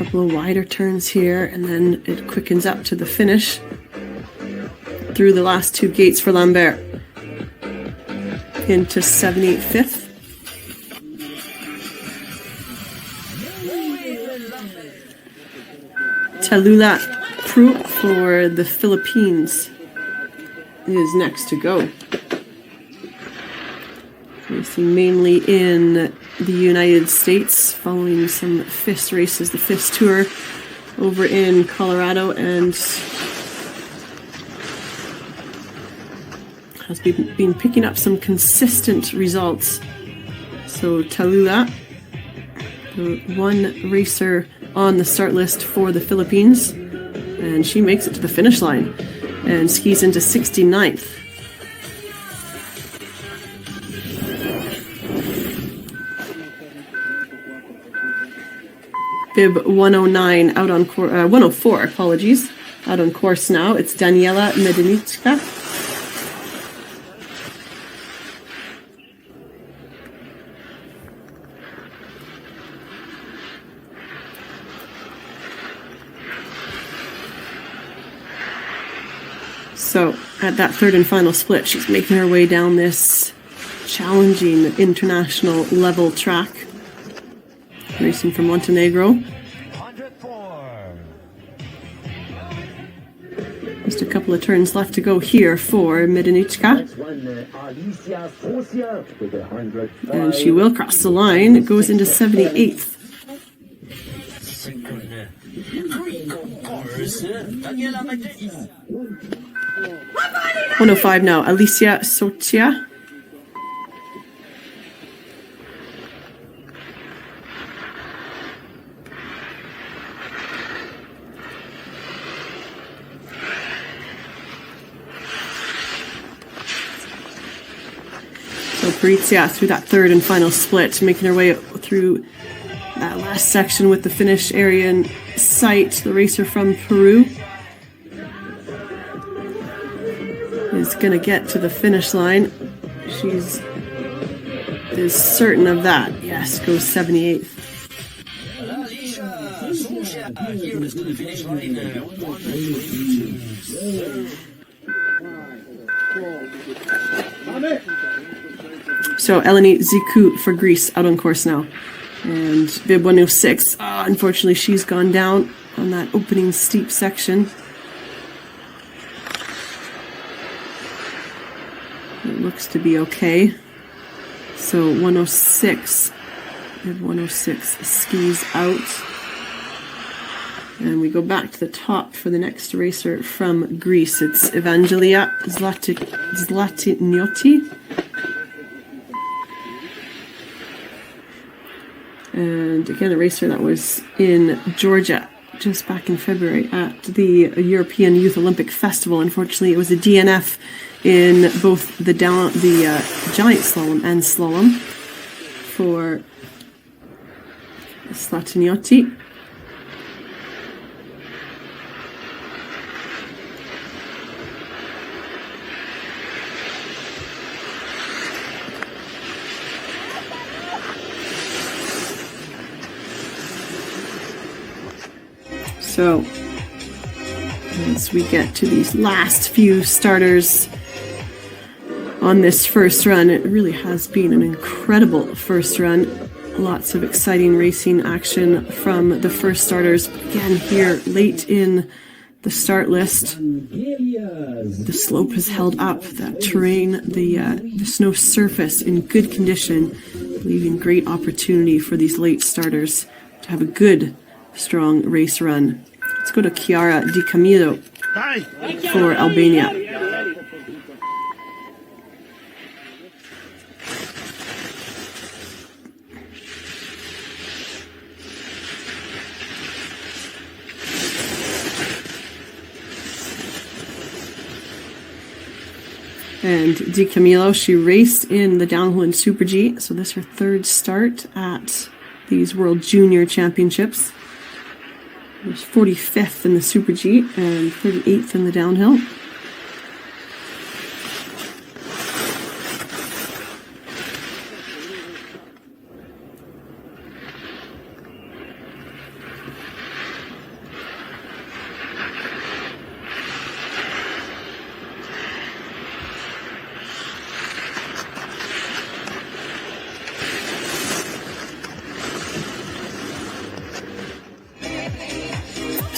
couple of wider turns here, and then it quickens up to the finish through the last two gates for Lambert into 78.5th. Tallulah Pru for the Philippines is next to go. Racing mainly in the United States, following some FIS races, the FIS Tour over in Colorado, and has been picking up some consistent results. So Tallulah, the one racer on the start list for the Philippines, and she makes it to the finish line and skis into 69th. Bib 109 out on 104, apologies, out on course now. It's Daniela Medeniczka. So at that third and final split, she's making her way down this challenging international level track. Racing from Montenegro. 104. Just a couple of turns left to go here for Medeniczka. Next one, Alicia Socia with 105. And she will cross the line. It goes into 78th. Second course, Daniela Medeniczka. 105 now, Alicia Socia. So Parizia through that third and final split, making her way through that last section with the finish area in sight. The racer from Peru is going to get to the finish line. She's is certain of that. Yes, goes 78th. Here is to the finish line. So Eleni Ziku for Greece out on course now. And Bib 106, unfortunately she's gone down on that opening steep section. It looks to be okay. So 106, Bib 106 skis out. And we go back to the top for the next racer from Greece. It's Evangelia Zlatiniotti. And again, a racer that was in Georgia just back in February at the European Youth Olympic Festival. Unfortunately, it was a DNF in both the giant slalom and slalom for Zlatiniotti. So, as we get to these last few starters on this first run, it really has been an incredible first run. Lots of exciting racing action from the first starters. Again, here late in the start list, the slope has held up, that terrain, the snow surface in good condition, leaving great opportunity for these late starters to have a good, strong race run. Let's go to Chiara Di Camillo for Albania. And Di Camillo, she raced in the downhill and Super G, so this is her third start at these World Junior Championships. She was 45th in the Super G and 38th in the downhill.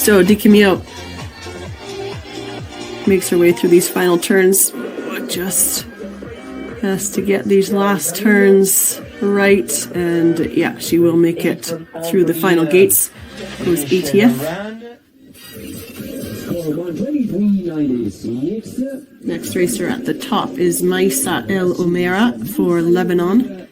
So Di Camillo makes her way through these final turns. Just has to get these last turns right, and yeah, she will make it through the final gates. Goes 80th. Next racer at the top is Maisa El Omera for Lebanon.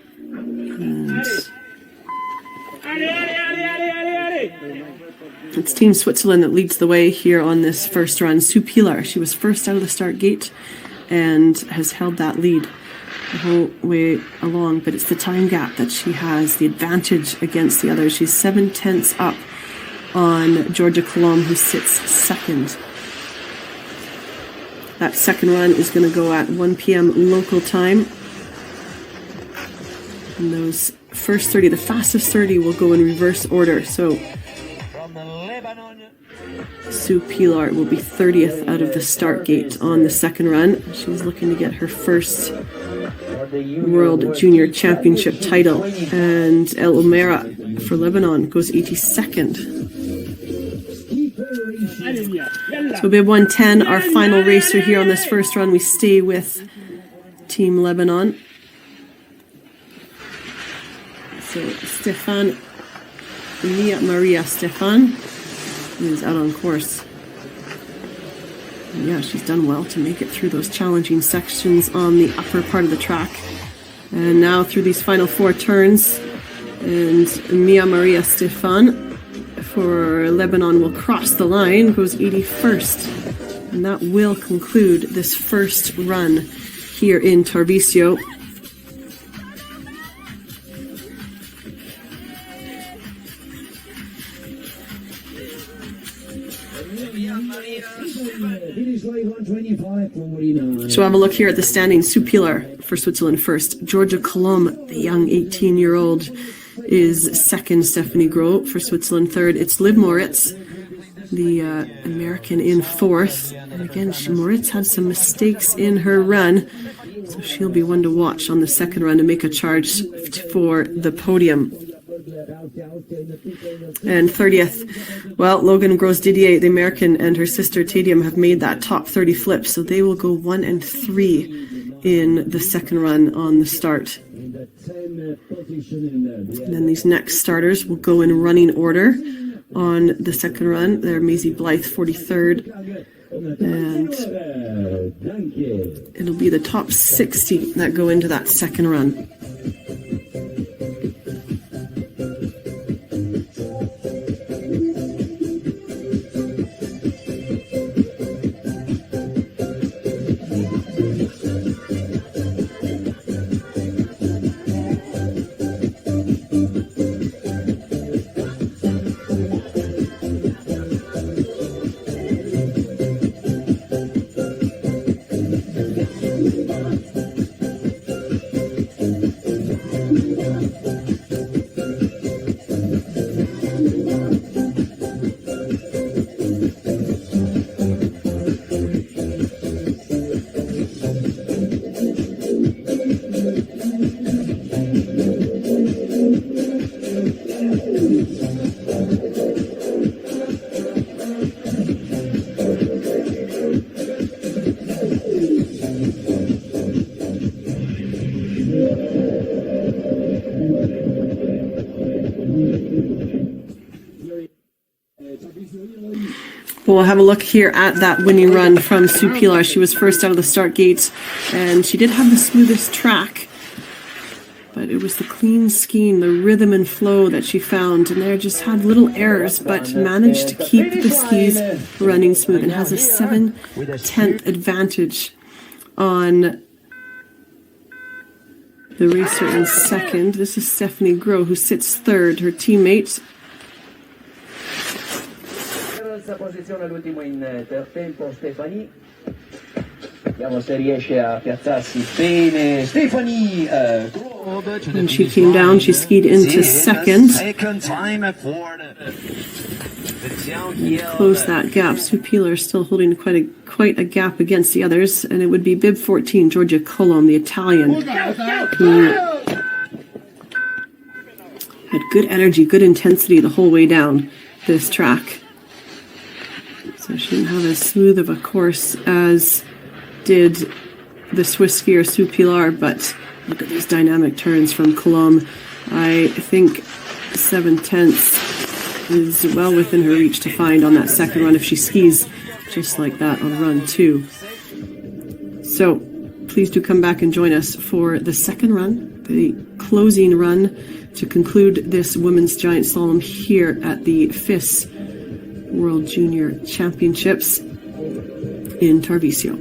And it's Team Switzerland that leads the way here on this first run. Sue Pilar, she was first out of the start gate and has held that lead the whole way along, but it's the time gap that she has the advantage against the others. She's 7/10 up on Georgia Colomb, who sits second. That second run is going to go at 1 p.m. local time. And those first 30, the fastest 30, will go in reverse order. So Sue Pilar will be 30th out of the start gate on the second run. She's looking to get her first World Junior Championship title. And El Omera for Lebanon goes 82nd. So Bib 110, our final racer here on this first run. We stay with Team Lebanon. So Stefan, Mia Maria Stefan is out on course. And yeah, she's done well to make it through those challenging sections on the upper part of the track. And now through these final 4 turns, and Mia Maria Stefan for Lebanon will cross the line, goes 81st. And that will conclude this first run here in Tarvisio. So have a look here at the standings. Sue Pilar for Switzerland first. Georgia Colomb, the young 18-year-old, is second. Stephanie Gros for Switzerland third. It's Liv Moritz, the American, in fourth. And again, Moritz had some mistakes in her run, so she'll be one to watch on the second run to make a charge for the podium. And 30th, well, Logan Gros Didier, the American, and her sister Tadium have made that top 30 flip, so they will go 1 and 3 in the second run on the start. And then these next starters will go in running order on the second run. They're Maisie Blythe, 43rd, and it'll be the top 60 that go into that second run. We'll have a look here at that winning run from Sue Pilar. She was first out of the start gates, and she did have the smoothest track, but it was the clean skiing, the rhythm and flow that she found, and there just had little errors, but managed to keep the skis running smooth and has a 7/10 advantage on the racer in second. This is Stephanie Gros, who sits third. Her teammate, posizione all'ultimo in tempo Stefani. Vediamo se riesce a piazzarsi bene. Stefani when she came down, she skied into second. Close that gap. Sue Pilar is still holding quite a gap against the others, and it would be bib 14, Georgia Colomb, the Italian, who had good energy, good intensity the whole way down this track. So she didn't have as smooth of a course as did the Swiss skier Sue Pilar, but look at these dynamic turns from Colombe. I think 7/10 is well within her reach to find on that second run if she skis just like that on run 2. So please do come back and join us for the second run, the closing run to conclude this women's giant slalom here at the FIS World Junior Championships in Tarvisio.